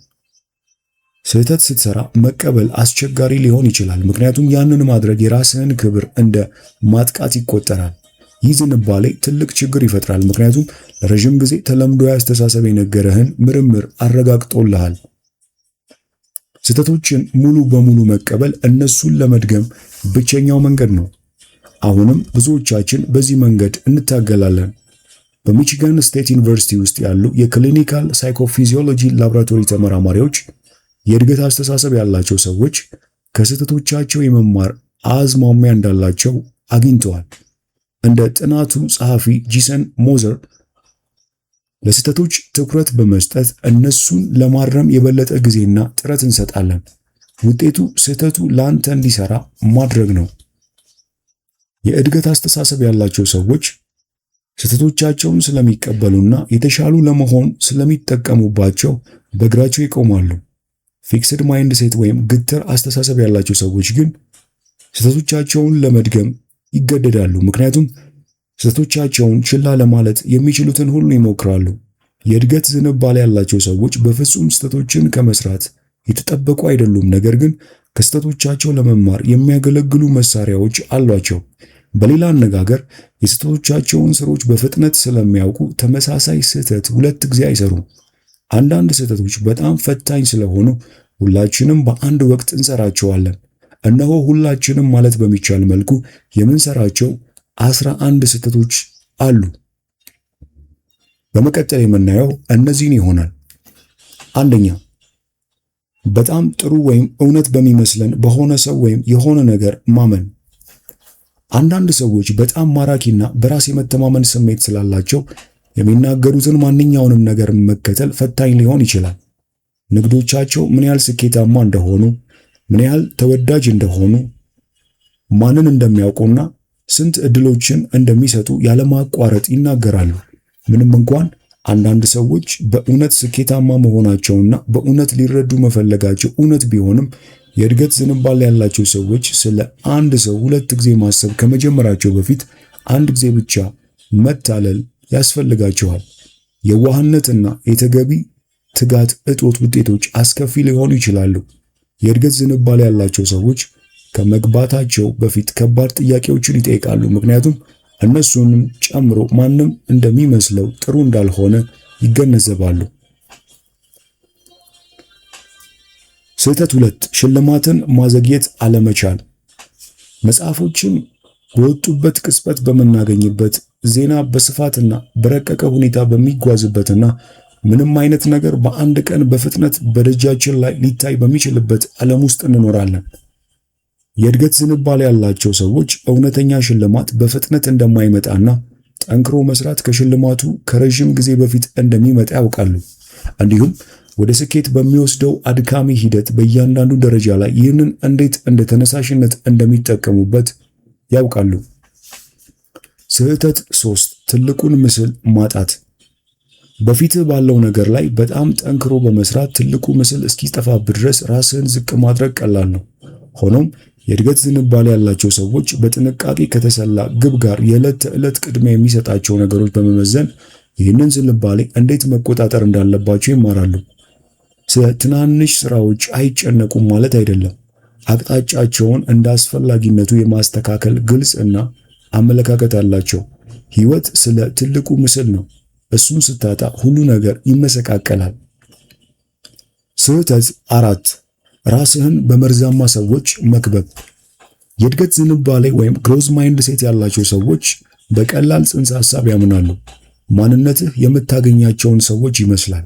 ስህተት ስትሰራ መቀበል አስቸጋሪ ሊሆን ይችላል፣ ምክንያቱም ያንን ማድረግ የራስህን ክብር እንደ ማጥቃት ይቆጠራል። ይህ ዝንባሌ ትልቅ ችግር ይፈጥራል፣ ምክንያቱም ለረጅም ጊዜ ተለምዶ አስተሳሰብ የነገረህን ምርምር አረጋግጦልሃል። ስህተቶችን ሙሉ በሙሉ መቀበል እነሱን ለመድገም ብቸኛው መንገድ ነው። አሁንም ብዙዎቻችን በዚህ መንገድ እንታገላለን። በሚቺጋን ስቴት ዩኒቨርሲቲ ውስጥ ያሉ የክሊኒካል ሳይኮፊዚዮሎጂ ላቦራቶሪ ተመራማሪዎች የእድገት አስተሳሰብ ያላቸው ሰዎች ከስህተቶቻቸው የመማር አዝማሚያ እንዳላቸው አግኝተዋል። እንደ ጥናቱ ጸሐፊ ጄሰን ሞዘር ለስህተቶች ትኩረት በመስጠት እነሱን ለማረም የበለጠ ጊዜና ጥረት እንሰጣለን። ውጤቱ ስህተቱ ለአንተ እንዲሰራ ማድረግ ነው። የእድገት አስተሳሰብ ያላቸው ሰዎች ስህተቶቻቸውን ስለሚቀበሉና የተሻሉ ለመሆን ስለሚጠቀሙባቸው በእግራቸው ይቆማሉ። ፊክስድ ማይንድ ሴት ወይም ግትር አስተሳሰብ ያላቸው ሰዎች ግን ስህተቶቻቸውን ለመድገም ይገደዳሉ፣ ምክንያቱም ስህተቶቻቸውን ችላ ለማለት የሚችሉትን ሁሉ ይሞክራሉ። የእድገት ዝንባሌ ያላቸው ሰዎች በፍጹም ስህተቶችን ከመስራት የተጠበቁ አይደሉም፣ ነገር ግን ከስህተቶቻቸው ለመማር የሚያገለግሉ መሳሪያዎች አሏቸው። በሌላ አነጋገር የስህተቶቻቸውን ስሮች በፍጥነት ስለሚያውቁ ተመሳሳይ ስህተት ሁለት ጊዜ አይሰሩም። አንዳንድ ስህተቶች በጣም ፈታኝ ስለሆኑ ሁላችንም በአንድ ወቅት እንሰራቸዋለን። እነሆ ሁላችንም ማለት በሚቻል መልኩ የምንሰራቸው 11 ስህተቶች አሉ። በመቀጠል የምናየው እነዚህን ይሆናል። አንደኛ፣ በጣም ጥሩ ወይም እውነት በሚመስለን በሆነ ሰው ወይም የሆነ ነገር ማመን። አንዳንድ ሰዎች በጣም ማራኪና በራስ የመተማመን ስሜት ስላላቸው የሚናገሩትን ማንኛውንም ነገር መከተል ፈታኝ ሊሆን ይችላል። ንግዶቻቸው ምን ያህል ስኬታማ እንደሆኑ፣ ምን ያህል ተወዳጅ እንደሆኑ፣ ማንን እንደሚያውቁና ስንት ዕድሎችን እንደሚሰጡ ያለማቋረጥ ይናገራሉ። ምንም እንኳን አንዳንድ ሰዎች በእውነት ስኬታማ መሆናቸውና በእውነት ሊረዱ መፈለጋቸው እውነት ቢሆንም የእድገት ዝንባሌ ያላቸው ሰዎች ስለ አንድ ሰው ሁለት ጊዜ ማሰብ ከመጀመራቸው በፊት አንድ ጊዜ ብቻ መታለል ያስፈልጋቸዋል። የዋህነትና የተገቢ ትጋት እጦት ውጤቶች አስከፊ ሊሆኑ ይችላሉ። የእድገት ዝንባሌ ያላቸው ሰዎች ከመግባታቸው በፊት ከባድ ጥያቄዎችን ይጠይቃሉ፣ ምክንያቱም እነሱንም ጨምሮ ማንም እንደሚመስለው ጥሩ እንዳልሆነ ይገነዘባሉ። ስህተት 2 ሽልማትን ማዘግየት አለመቻል። መጽሐፎችን በወጡበት ቅጽበት በምናገኝበት፣ ዜና በስፋትና በረቀቀ ሁኔታ በሚጓዝበትና ምንም አይነት ነገር በአንድ ቀን በፍጥነት በደጃችን ላይ ሊታይ በሚችልበት ዓለም ውስጥ እንኖራለን። የእድገት ዝንባሌ ያላቸው ሰዎች እውነተኛ ሽልማት በፍጥነት እንደማይመጣና ጠንክሮ መስራት ከሽልማቱ ከረዥም ጊዜ በፊት እንደሚመጣ ያውቃሉ። እንዲሁም ወደ ስኬት በሚወስደው አድካሚ ሂደት በእያንዳንዱ ደረጃ ላይ ይህንን እንዴት እንደ ተነሳሽነት እንደሚጠቀሙበት ያውቃሉ። ስህተት 3 ትልቁን ምስል ማጣት። በፊትህ ባለው ነገር ላይ በጣም ጠንክሮ በመስራት ትልቁ ምስል እስኪጠፋብህ ድረስ ራስህን ዝቅ ማድረግ ቀላል ነው። ሆኖም የእድገት ዝንባሌ ያላቸው ሰዎች በጥንቃቄ ከተሰላ ግብ ጋር የዕለት ተዕለት ቅድሚያ የሚሰጣቸው ነገሮች በመመዘን ይህንን ዝንባሌ እንዴት መቆጣጠር እንዳለባቸው ይማራሉ። ስለ ትናንሽ ስራዎች አይጨነቁም ማለት አይደለም። አቅጣጫቸውን እንደ አስፈላጊነቱ የማስተካከል ግልጽ እና አመለካከት አላቸው። ህይወት ስለ ትልቁ ምስል ነው። እሱን ስታጣ ሁሉ ነገር ይመሰቃቀላል። ስህተት 4 ራስህን በመርዛማ ሰዎች መክበብ። የእድገት ዝንባሌ ወይም ግሮዝ ማይንድ ሴት ያላቸው ሰዎች በቀላል ጽንሰ ሐሳብ ያምናሉ። ማንነትህ የምታገኛቸውን ሰዎች ይመስላል።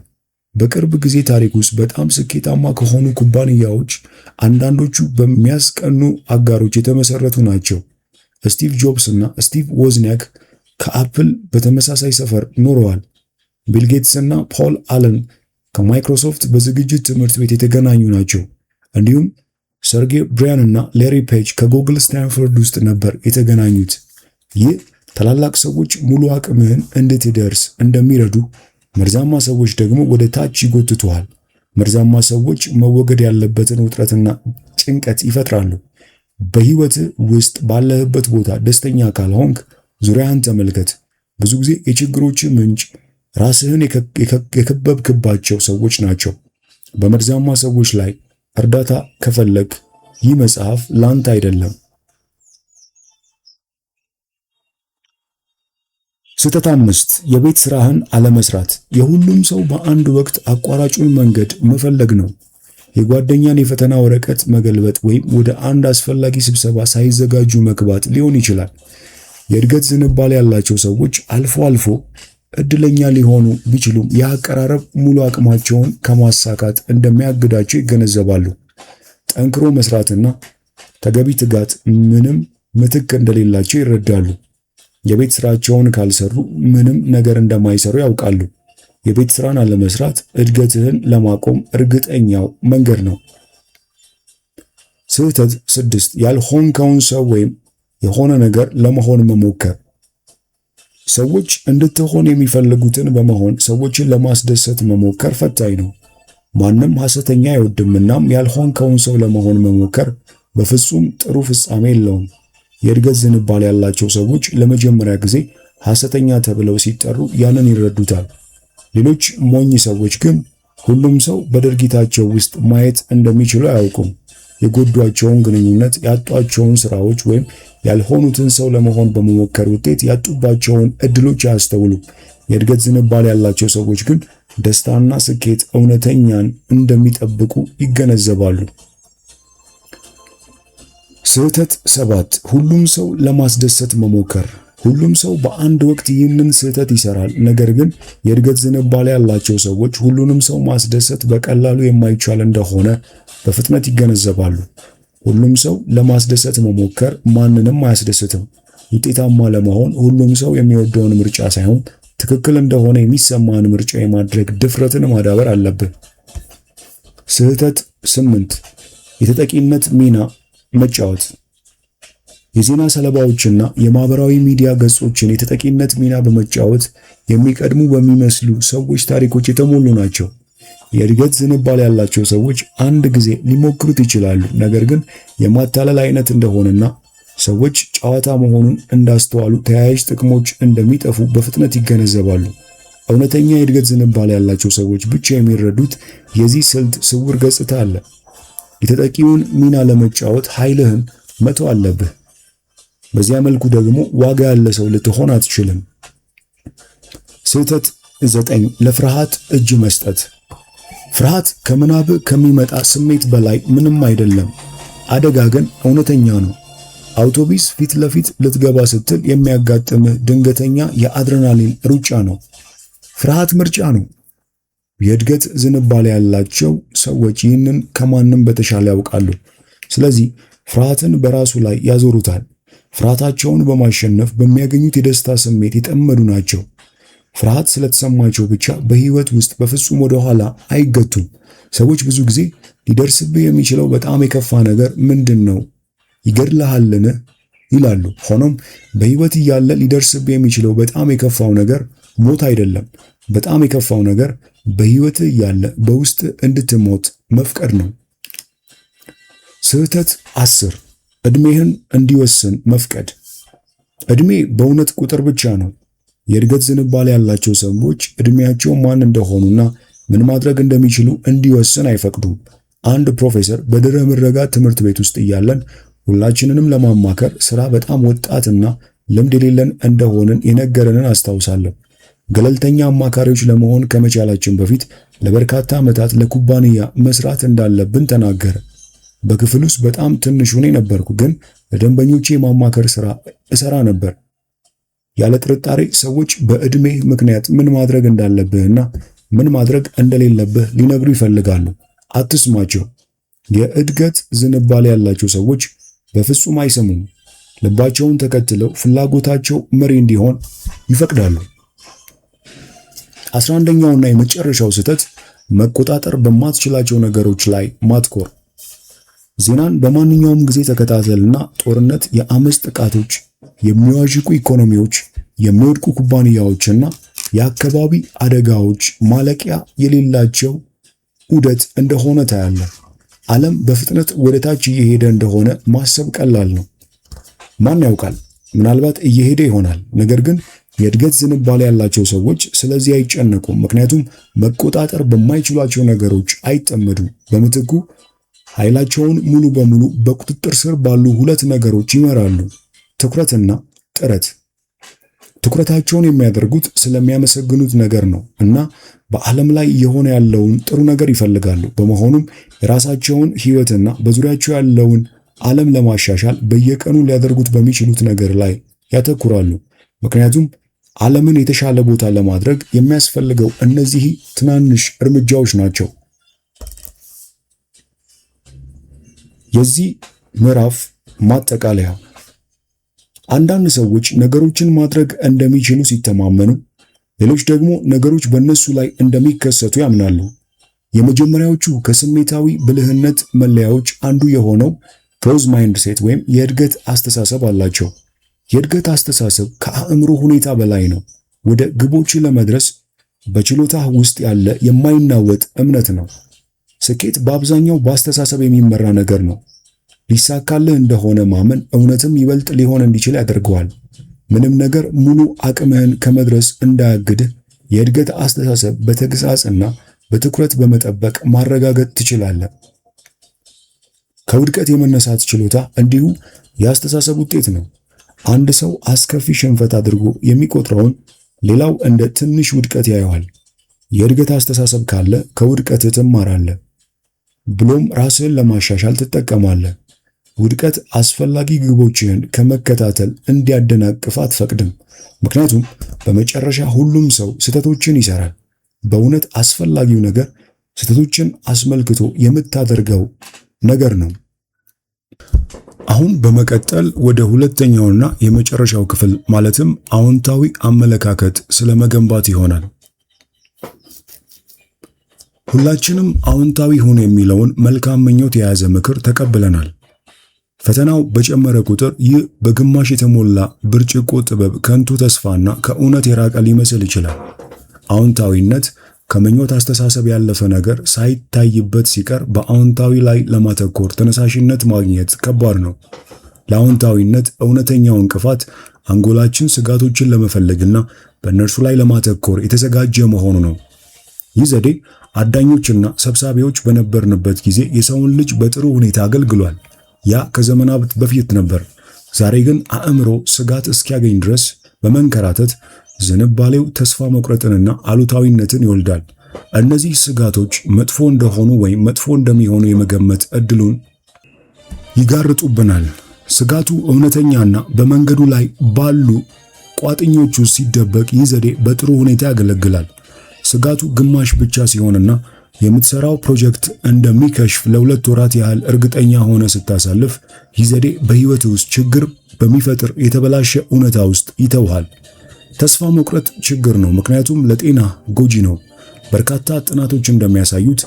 በቅርብ ጊዜ ታሪክ ውስጥ በጣም ስኬታማ ከሆኑ ኩባንያዎች አንዳንዶቹ በሚያስቀኑ አጋሮች የተመሰረቱ ናቸው። ስቲቭ ጆብስ እና ስቲቭ ዎዝኒያክ ከአፕል በተመሳሳይ ሰፈር ኖረዋል። ቢል ጌትስ እና ፖል አለን ከማይክሮሶፍት በዝግጅት ትምህርት ቤት የተገናኙ ናቸው። እንዲሁም ሰርጌይ ብሪያን እና ሌሪ ፔጅ ከጉግል ስታንፎርድ ውስጥ ነበር የተገናኙት። ይህ ታላላቅ ሰዎች ሙሉ አቅምህን እንድትደርስ እንደሚረዱ፣ መርዛማ ሰዎች ደግሞ ወደ ታች ይጎትቱሃል። መርዛማ ሰዎች መወገድ ያለበትን ውጥረትና ጭንቀት ይፈጥራሉ። በህይወት ውስጥ ባለህበት ቦታ ደስተኛ ካልሆንክ ዙሪያህን ተመልከት። ብዙ ጊዜ የችግሮች ምንጭ ራስህን የከበብክባቸው ሰዎች ናቸው። በመርዛማ ሰዎች ላይ እርዳታ ከፈለግ ይህ መጽሐፍ ላንተ አይደለም። ስህተት 5 የቤት ስራህን አለመስራት። የሁሉም ሰው በአንድ ወቅት አቋራጩን መንገድ መፈለግ ነው። የጓደኛን የፈተና ወረቀት መገልበጥ ወይም ወደ አንድ አስፈላጊ ስብሰባ ሳይዘጋጁ መግባት ሊሆን ይችላል። የእድገት ዝንባሌ ያላቸው ሰዎች አልፎ አልፎ እድለኛ ሊሆኑ ቢችሉም የአቀራረብ ሙሉ አቅማቸውን ከማሳካት እንደሚያግዳቸው ይገነዘባሉ። ጠንክሮ መስራትና ተገቢ ትጋት ምንም ምትክ እንደሌላቸው ይረዳሉ። የቤት ስራቸውን ካልሰሩ ምንም ነገር እንደማይሰሩ ያውቃሉ። የቤት ስራን አለመስራት እድገትህን ለማቆም እርግጠኛው መንገድ ነው። ስህተት 6 ያልሆንከውን ሰው ወይም የሆነ ነገር ለመሆን መሞከር። ሰዎች እንድትሆን የሚፈልጉትን በመሆን ሰዎችን ለማስደሰት መሞከር ፈታኝ ነው። ማንም ሐሰተኛ አይወድምናም ያልሆንከውን ሰው ለመሆን መሞከር በፍጹም ጥሩ ፍጻሜ የለውም። የእድገት ዝንባሌ ያላቸው ሰዎች ለመጀመሪያ ጊዜ ሐሰተኛ ተብለው ሲጠሩ ያንን ይረዱታል። ሌሎች ሞኝ ሰዎች ግን ሁሉም ሰው በድርጊታቸው ውስጥ ማየት እንደሚችሉ አያውቁም። የጎዷቸውን ግንኙነት፣ ያጧቸውን ስራዎች ወይም ያልሆኑትን ሰው ለመሆን በመሞከር ውጤት ያጡባቸውን እድሎች አያስተውሉ። የእድገት ዝንባሌ ያላቸው ሰዎች ግን ደስታና ስኬት እውነተኛን እንደሚጠብቁ ይገነዘባሉ። ስህተት 7 ሁሉም ሰው ለማስደሰት መሞከር። ሁሉም ሰው በአንድ ወቅት ይህንን ስህተት ይሰራል። ነገር ግን የእድገት ዝንባሌ ያላቸው ሰዎች ሁሉንም ሰው ማስደሰት በቀላሉ የማይቻል እንደሆነ በፍጥነት ይገነዘባሉ። ሁሉም ሰው ለማስደሰት መሞከር ማንንም አያስደስትም። ውጤታማ ለመሆን ሁሉም ሰው የሚወደውን ምርጫ ሳይሆን ትክክል እንደሆነ የሚሰማን ምርጫ የማድረግ ድፍረትን ማዳበር አለብህ። ስህተት 8 የተጠቂነት ሚና መጫወት። የዜና ሰለባዎችና የማህበራዊ ሚዲያ ገጾችን የተጠቂነት ሚና በመጫወት የሚቀድሙ በሚመስሉ ሰዎች ታሪኮች የተሞሉ ናቸው። የእድገት ዝንባሌ ያላቸው ሰዎች አንድ ጊዜ ሊሞክሩት ይችላሉ፣ ነገር ግን የማታለል አይነት እንደሆነና ሰዎች ጨዋታ መሆኑን እንዳስተዋሉ ተያያዥ ጥቅሞች እንደሚጠፉ በፍጥነት ይገነዘባሉ። እውነተኛ የእድገት ዝንባሌ ያላቸው ሰዎች ብቻ የሚረዱት የዚህ ስልት ስውር ገጽታ አለ። የተጠቂውን ሚና ለመጫወት ኃይልህን መተው አለብህ። በዚያ መልኩ ደግሞ ዋጋ ያለ ሰው ልትሆን አትችልም። ስህተት 9 ለፍርሃት እጅ መስጠት። ፍርሃት ከምናብ ከሚመጣ ስሜት በላይ ምንም አይደለም። አደጋ ግን እውነተኛ ነው። አውቶቡስ ፊት ለፊት ልትገባ ስትል የሚያጋጥምህ ድንገተኛ የአድሬናሊን ሩጫ ነው። ፍርሃት ምርጫ ነው። የእድገት ዝንባሌ ያላቸው ሰዎች ይህንን ከማንም በተሻለ ያውቃሉ። ስለዚህ ፍርሃትን በራሱ ላይ ያዞሩታል። ፍርሃታቸውን በማሸነፍ በሚያገኙት የደስታ ስሜት የጠመዱ ናቸው። ፍርሃት ስለተሰማቸው ብቻ በህይወት ውስጥ በፍጹም ወደ ኋላ አይገቱም። ሰዎች ብዙ ጊዜ ሊደርስብህ የሚችለው በጣም የከፋ ነገር ምንድን ነው? ይገድልሃልን? ይላሉ። ሆኖም በህይወት እያለ ሊደርስብህ የሚችለው በጣም የከፋው ነገር ሞት አይደለም። በጣም የከፋው ነገር በህይወት እያለ በውስጥ እንድትሞት መፍቀድ ነው። ስህተት 10 እድሜህን እንዲወስን መፍቀድ። እድሜ በእውነት ቁጥር ብቻ ነው። የእድገት ዝንባሌ ያላቸው ሰዎች እድሜያቸው ማን እንደሆኑና ምን ማድረግ እንደሚችሉ እንዲወስን አይፈቅዱም። አንድ ፕሮፌሰር በድህረ ምረቃ ትምህርት ቤት ውስጥ እያለን ሁላችንንም ለማማከር ስራ በጣም ወጣትና ልምድ የሌለን እንደሆንን የነገረንን አስታውሳለሁ። ገለልተኛ አማካሪዎች ለመሆን ከመቻላችን በፊት ለበርካታ ዓመታት ለኩባንያ መስራት እንዳለብን ተናገረ። በክፍል ውስጥ በጣም ትንሹ እኔ ነበርኩ፣ ግን ለደንበኞቼ የማማከር ስራ እሰራ ነበር። ያለ ጥርጣሬ ሰዎች በዕድሜ ምክንያት ምን ማድረግ እንዳለብህና ምን ማድረግ እንደሌለብህ ሊነግሩ ይፈልጋሉ። አትስማቸው። የእድገት ዝንባሌ ያላቸው ሰዎች በፍጹም አይሰሙም። ልባቸውን ተከትለው ፍላጎታቸው መሪ እንዲሆን ይፈቅዳሉ። 11ኛውና የመጨረሻው ስህተት መቆጣጠር በማትችላቸው ነገሮች ላይ ማትኮር። ዜናን በማንኛውም ጊዜ ተከታተልና ጦርነት፣ የአመፅ ጥቃቶች፣ የሚዋዥቁ ኢኮኖሚዎች፣ የሚወድቁ ኩባንያዎችና የአካባቢ አደጋዎች ማለቂያ የሌላቸው ዑደት እንደሆነ ታያለህ። ዓለም በፍጥነት ወደ ታች እየሄደ እንደሆነ ማሰብ ቀላል ነው። ማን ያውቃል? ምናልባት እየሄደ ይሆናል። ነገር ግን የእድገት ዝንባሌ ያላቸው ሰዎች ስለዚህ አይጨነቁም፣ ምክንያቱም መቆጣጠር በማይችሏቸው ነገሮች አይጠመዱም። በምትኩ ኃይላቸውን ሙሉ በሙሉ በቁጥጥር ስር ባሉ ሁለት ነገሮች ይመራሉ፣ ትኩረትና ጥረት። ትኩረታቸውን የሚያደርጉት ስለሚያመሰግኑት ነገር ነው እና በዓለም ላይ እየሆነ ያለውን ጥሩ ነገር ይፈልጋሉ። በመሆኑም የራሳቸውን ሕይወትና በዙሪያቸው ያለውን ዓለም ለማሻሻል በየቀኑ ሊያደርጉት በሚችሉት ነገር ላይ ያተኩራሉ። ምክንያቱም ዓለምን የተሻለ ቦታ ለማድረግ የሚያስፈልገው እነዚህ ትናንሽ እርምጃዎች ናቸው። የዚህ ምዕራፍ ማጠቃለያ። አንዳንድ ሰዎች ነገሮችን ማድረግ እንደሚችሉ ሲተማመኑ፣ ሌሎች ደግሞ ነገሮች በእነሱ ላይ እንደሚከሰቱ ያምናሉ። የመጀመሪያዎቹ ከስሜታዊ ብልህነት መለያዎች አንዱ የሆነው ግሮዝ ማይንድሴት ወይም የእድገት አስተሳሰብ አላቸው። የእድገት አስተሳሰብ ከአእምሮ ሁኔታ በላይ ነው። ወደ ግቦች ለመድረስ በችሎታህ ውስጥ ያለ የማይናወጥ እምነት ነው። ስኬት በአብዛኛው በአስተሳሰብ የሚመራ ነገር ነው። ሊሳካልህ እንደሆነ ማመን እውነትም ይበልጥ ሊሆን እንዲችል ያደርገዋል። ምንም ነገር ሙሉ አቅምህን ከመድረስ እንዳያግድህ የእድገት አስተሳሰብ በተግሳጽና በትኩረት በመጠበቅ ማረጋገጥ ትችላለህ። ከውድቀት የመነሳት ችሎታ እንዲሁ የአስተሳሰብ ውጤት ነው። አንድ ሰው አስከፊ ሽንፈት አድርጎ የሚቆጥረውን ሌላው እንደ ትንሽ ውድቀት ያየዋል። የእድገት አስተሳሰብ ካለ ከውድቀትህ ትማራለህ፣ ብሎም ራስህን ለማሻሻል ትጠቀማለህ። ውድቀት አስፈላጊ ግቦችህን ከመከታተል እንዲያደናቅፍ አትፈቅድም። ምክንያቱም በመጨረሻ ሁሉም ሰው ስህተቶችን ይሰራል። በእውነት አስፈላጊው ነገር ስህተቶችን አስመልክቶ የምታደርገው ነገር ነው። አሁን በመቀጠል ወደ ሁለተኛውና የመጨረሻው ክፍል ማለትም አዎንታዊ አመለካከት ስለመገንባት ይሆናል። ሁላችንም አዎንታዊ ሁን የሚለውን መልካም ምኞት የያዘ ምክር ተቀብለናል። ፈተናው በጨመረ ቁጥር ይህ በግማሽ የተሞላ ብርጭቆ ጥበብ ከንቱ ተስፋና ከእውነት የራቀ ሊመስል ይችላል። አዎንታዊነት ከምኞት አስተሳሰብ ያለፈ ነገር ሳይታይበት ሲቀር በአዎንታዊ ላይ ለማተኮር ተነሳሽነት ማግኘት ከባድ ነው። ለአዎንታዊነት እውነተኛው እንቅፋት አንጎላችን ስጋቶችን ለመፈለግና በእነርሱ ላይ ለማተኮር የተዘጋጀ መሆኑ ነው። ይህ ዘዴ አዳኞችና ሰብሳቢዎች በነበርንበት ጊዜ የሰውን ልጅ በጥሩ ሁኔታ አገልግሏል። ያ ከዘመናት በፊት ነበር። ዛሬ ግን አእምሮ ስጋት እስኪያገኝ ድረስ በመንከራተት ዝንባሌው ተስፋ መቁረጥንና አሉታዊነትን ይወልዳል። እነዚህ ስጋቶች መጥፎ እንደሆኑ ወይም መጥፎ እንደሚሆኑ የመገመት እድሉን ይጋርጡብናል። ስጋቱ እውነተኛና በመንገዱ ላይ ባሉ ቋጥኞቹ ሲደበቅ ይህ ዘዴ በጥሩ ሁኔታ ያገለግላል። ስጋቱ ግማሽ ብቻ ሲሆንና የምትሰራው ፕሮጀክት እንደሚከሽፍ ለ2 ወራት ያህል እርግጠኛ ሆነ ስታሳልፍ ይህ ዘዴ በህይወት ውስጥ ችግር በሚፈጥር የተበላሸ እውነታ ውስጥ ይተውሃል። ተስፋ መቁረጥ ችግር ነው፣ ምክንያቱም ለጤና ጎጂ ነው። በርካታ ጥናቶች እንደሚያሳዩት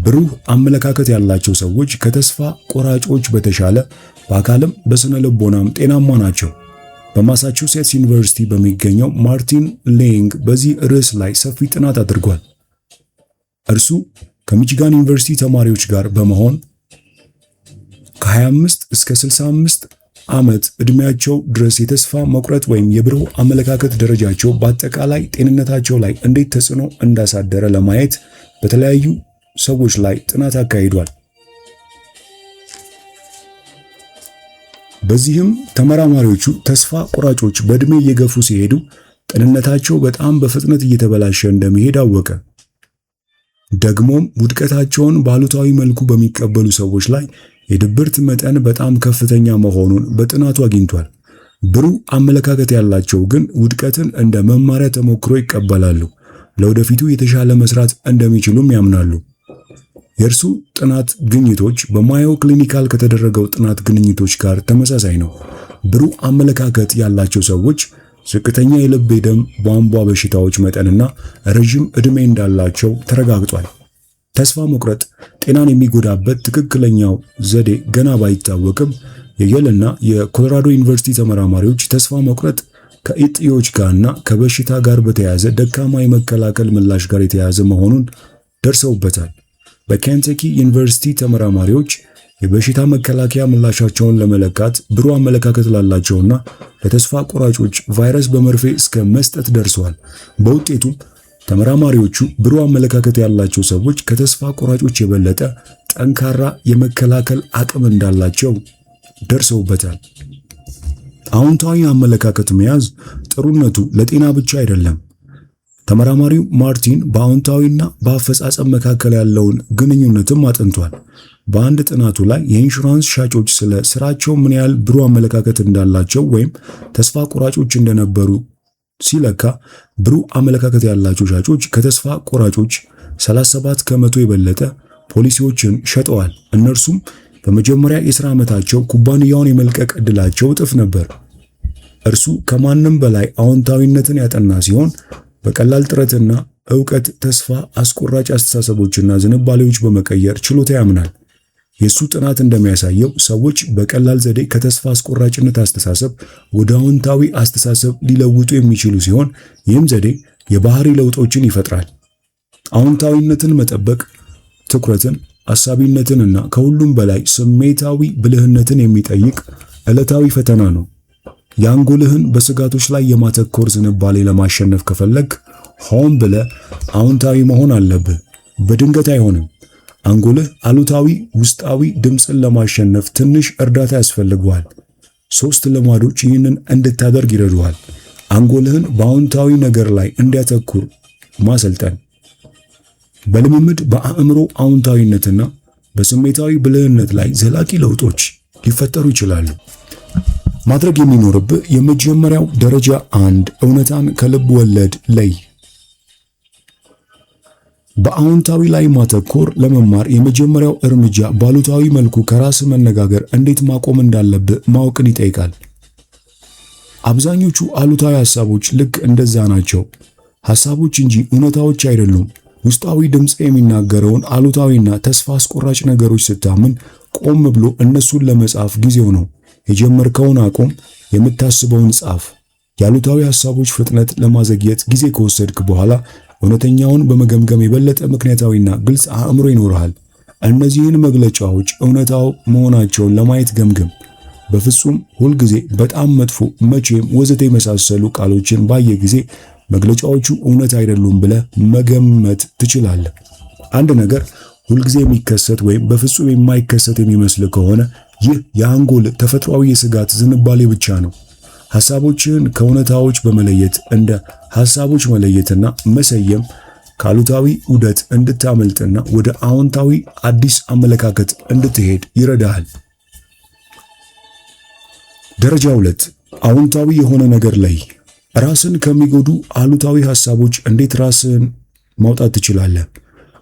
ብሩህ አመለካከት ያላቸው ሰዎች ከተስፋ ቆራጮች በተሻለ በአካልም በስነ ልቦናም ጤናማ ናቸው። በማሳቹሴትስ ዩኒቨርሲቲ በሚገኘው ማርቲን ሌይንግ በዚህ ርዕስ ላይ ሰፊ ጥናት አድርጓል። እርሱ ከሚቺጋን ዩኒቨርሲቲ ተማሪዎች ጋር በመሆን ከ25 እስከ 65 ዓመት ዕድሜያቸው ድረስ የተስፋ መቁረጥ ወይም የብሩህ አመለካከት ደረጃቸው በአጠቃላይ ጤንነታቸው ላይ እንዴት ተጽዕኖ እንዳሳደረ ለማየት በተለያዩ ሰዎች ላይ ጥናት አካሂዷል። በዚህም ተመራማሪዎቹ ተስፋ ቆራጮች በዕድሜ እየገፉ ሲሄዱ ጤንነታቸው በጣም በፍጥነት እየተበላሸ እንደሚሄድ አወቀ። ደግሞም ውድቀታቸውን ባሉታዊ መልኩ በሚቀበሉ ሰዎች ላይ የድብርት መጠን በጣም ከፍተኛ መሆኑን በጥናቱ አግኝቷል። ብሩህ አመለካከት ያላቸው ግን ውድቀትን እንደ መማሪያ ተሞክሮ ይቀበላሉ፣ ለወደፊቱ የተሻለ መስራት እንደሚችሉም ያምናሉ። የእርሱ ጥናት ግኝቶች በማዮ ክሊኒካል ከተደረገው ጥናት ግኝቶች ጋር ተመሳሳይ ነው። ብሩህ አመለካከት ያላቸው ሰዎች ዝቅተኛ የልብ የደም ቧንቧ በሽታዎች መጠንና ረጅም ዕድሜ እንዳላቸው ተረጋግጧል። ተስፋ መቁረጥ ጤናን የሚጎዳበት ትክክለኛው ዘዴ ገና ባይታወቅም የየልና የኮሎራዶ ዩኒቨርሲቲ ተመራማሪዎች ተስፋ መቁረጥ ከእጢዎች ጋርና ከበሽታ ጋር በተያያዘ ደካማ የመከላከል ምላሽ ጋር የተያያዘ መሆኑን ደርሰውበታል። በኬንታኪ ዩኒቨርሲቲ ተመራማሪዎች የበሽታ መከላከያ ምላሻቸውን ለመለካት ብሩህ አመለካከት ላላቸውና ለተስፋ ቆራጮች ቫይረስ በመርፌ እስከ መስጠት ደርሰዋል። በውጤቱም ተመራማሪዎቹ ብሩህ አመለካከት ያላቸው ሰዎች ከተስፋ ቆራጮች የበለጠ ጠንካራ የመከላከል አቅም እንዳላቸው ደርሰውበታል። አዎንታዊ አመለካከት መያዝ ጥሩነቱ ለጤና ብቻ አይደለም። ተመራማሪው ማርቲን በአዎንታዊና በአፈጻጸም መካከል ያለውን ግንኙነትም አጥንቷል። በአንድ ጥናቱ ላይ የኢንሹራንስ ሻጮች ስለ ስራቸው ምን ያህል ብሩህ አመለካከት እንዳላቸው ወይም ተስፋ ቆራጮች እንደነበሩ ሲለካ ብሩህ አመለካከት ያላቸው ሻጮች ከተስፋ ቆራጮች 37 ከመቶ የበለጠ ፖሊሲዎችን ሸጠዋል። እነርሱም በመጀመሪያ የሥራ ዓመታቸው ኩባንያውን የመልቀቅ ዕድላቸው እጥፍ ነበር። እርሱ ከማንም በላይ አዎንታዊነትን ያጠና ሲሆን በቀላል ጥረትና ዕውቀት ተስፋ አስቆራጭ አስተሳሰቦችና ዝንባሌዎች በመቀየር ችሎታ ያምናል። የሱ ጥናት እንደሚያሳየው ሰዎች በቀላል ዘዴ ከተስፋ አስቆራጭነት አስተሳሰብ ወደ አዎንታዊ አስተሳሰብ ሊለውጡ የሚችሉ ሲሆን ይህም ዘዴ የባህሪ ለውጦችን ይፈጥራል። አዎንታዊነትን መጠበቅ ትኩረትን፣ አሳቢነትንና ከሁሉም በላይ ስሜታዊ ብልህነትን የሚጠይቅ ዕለታዊ ፈተና ነው። የአንጎልህን በስጋቶች ላይ የማተኮር ዝንባሌ ለማሸነፍ ከፈለግ ሆን ብለህ አዎንታዊ መሆን አለብህ። በድንገት አይሆንም። አንጎልህ አሉታዊ ውስጣዊ ድምፅን ለማሸነፍ ትንሽ እርዳታ ያስፈልገዋል። 3 ልማዶች ይህንን እንድታደርግ ይረዱሃል። አንጎልህን በአዎንታዊ ነገር ላይ እንዲያተኩር ማሰልጠን። በልምምድ በአእምሮ አዎንታዊነትና በስሜታዊ ብልህነት ላይ ዘላቂ ለውጦች ሊፈጠሩ ይችላሉ። ማድረግ የሚኖርብህ የመጀመሪያው ደረጃ 1 እውነታን ከልብ ወለድ ለይ። በአዎንታዊ ላይ ማተኮር ለመማር የመጀመሪያው እርምጃ ባሉታዊ መልኩ ከራስ መነጋገር እንዴት ማቆም እንዳለብህ ማወቅን ይጠይቃል። አብዛኞቹ አሉታዊ ሐሳቦች ልክ እንደዛ ናቸው፣ ሐሳቦች እንጂ እውነታዎች አይደሉም። ውስጣዊ ድምፅ የሚናገረውን አሉታዊና ተስፋ አስቆራጭ ነገሮች ስታምን ቆም ብሎ እነሱን ለመጻፍ ጊዜው ነው። የጀመርከውን አቁም፣ የምታስበውን ጻፍ። የአሉታዊ ሐሳቦች ፍጥነት ለማዘግየት ጊዜ ከወሰድክ በኋላ እውነተኛውን በመገምገም የበለጠ ምክንያታዊና ግልጽ አእምሮ ይኖርሃል። እነዚህን መግለጫዎች እውነታው መሆናቸውን ለማየት ገምግም። በፍጹም፣ ሁልጊዜ፣ በጣም መጥፎ፣ መቼም፣ ወዘተ የመሳሰሉ ቃሎችን ባየ ጊዜ መግለጫዎቹ እውነት አይደሉም ብለህ መገመት ትችላለህ። አንድ ነገር ሁልጊዜ የሚከሰት ወይም በፍጹም የማይከሰት የሚመስል ከሆነ ይህ የአንጎል ተፈጥሯዊ የስጋት ዝንባሌ ብቻ ነው። ሐሳቦችን ከእውነታዎች በመለየት እንደ ሐሳቦች መለየትና መሰየም ካሉታዊ ዑደት እንድታመልጥና ወደ አዎንታዊ አዲስ አመለካከት እንድትሄድ ይረዳሃል። ደረጃ 2 አዎንታዊ የሆነ ነገር ላይ ራስን ከሚጎዱ አሉታዊ ሐሳቦች እንዴት ራስን ማውጣት ትችላለህ?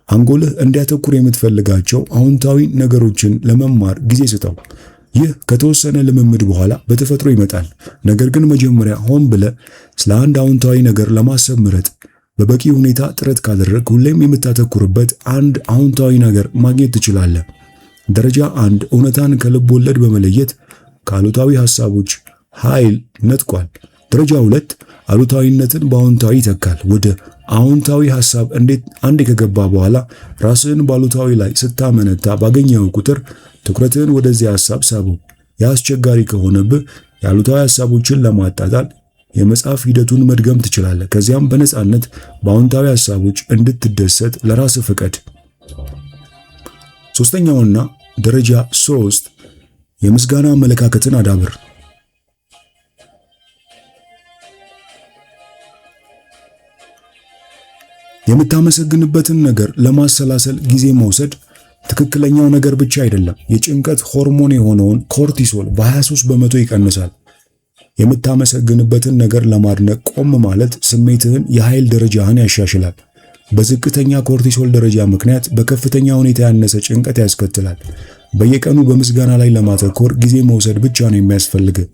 አንጎልህ እንዲያተኩር የምትፈልጋቸው አዎንታዊ ነገሮችን ለመማር ጊዜ ስጠው። ይህ ከተወሰነ ልምምድ በኋላ በተፈጥሮ ይመጣል። ነገር ግን መጀመሪያ ሆን ብለህ ስለ አንድ አዎንታዊ ነገር ለማሰብ ምረጥ። በበቂ ሁኔታ ጥረት ካደረግ ሁሌም የምታተኩርበት አንድ አዎንታዊ ነገር ማግኘት ትችላለህ። ደረጃ 1 እውነታን ከልብ ወለድ በመለየት ከአሉታዊ ሐሳቦች ኃይል ነጥቋል። ደረጃ 2 አሉታዊነትን በአዎንታዊ ይተካል። ወደ አዎንታዊ ሐሳብ አንዴ ከገባ በኋላ ራስህን ባሉታዊ ላይ ስታመነታ ባገኘው ቁጥር ትኩረትህን ወደዚህ ሐሳብ ሳበው። ያስቸጋሪ ከሆነብህ የአሉታዊ ሐሳቦችን ለማጣጣል የመጻፍ ሂደቱን መድገም ትችላለህ። ከዚያም በነጻነት በአዎንታዊ ሐሳቦች እንድትደሰት ለራስህ ፍቀድ። ሶስተኛውና ደረጃ 3 የምስጋና አመለካከትን አዳብር። የምታመሰግንበትን ነገር ለማሰላሰል ጊዜ መውሰድ ትክክለኛው ነገር ብቻ አይደለም፣ የጭንቀት ሆርሞን የሆነውን ኮርቲሶል በ23 በመቶ ይቀንሳል። የምታመሰግንበትን ነገር ለማድነቅ ቆም ማለት ስሜትህን፣ የኃይል ደረጃህን ያሻሽላል። በዝቅተኛ ኮርቲሶል ደረጃ ምክንያት በከፍተኛ ሁኔታ ያነሰ ጭንቀት ያስከትላል። በየቀኑ በምስጋና ላይ ለማተኮር ጊዜ መውሰድ ብቻ ነው የሚያስፈልግህ።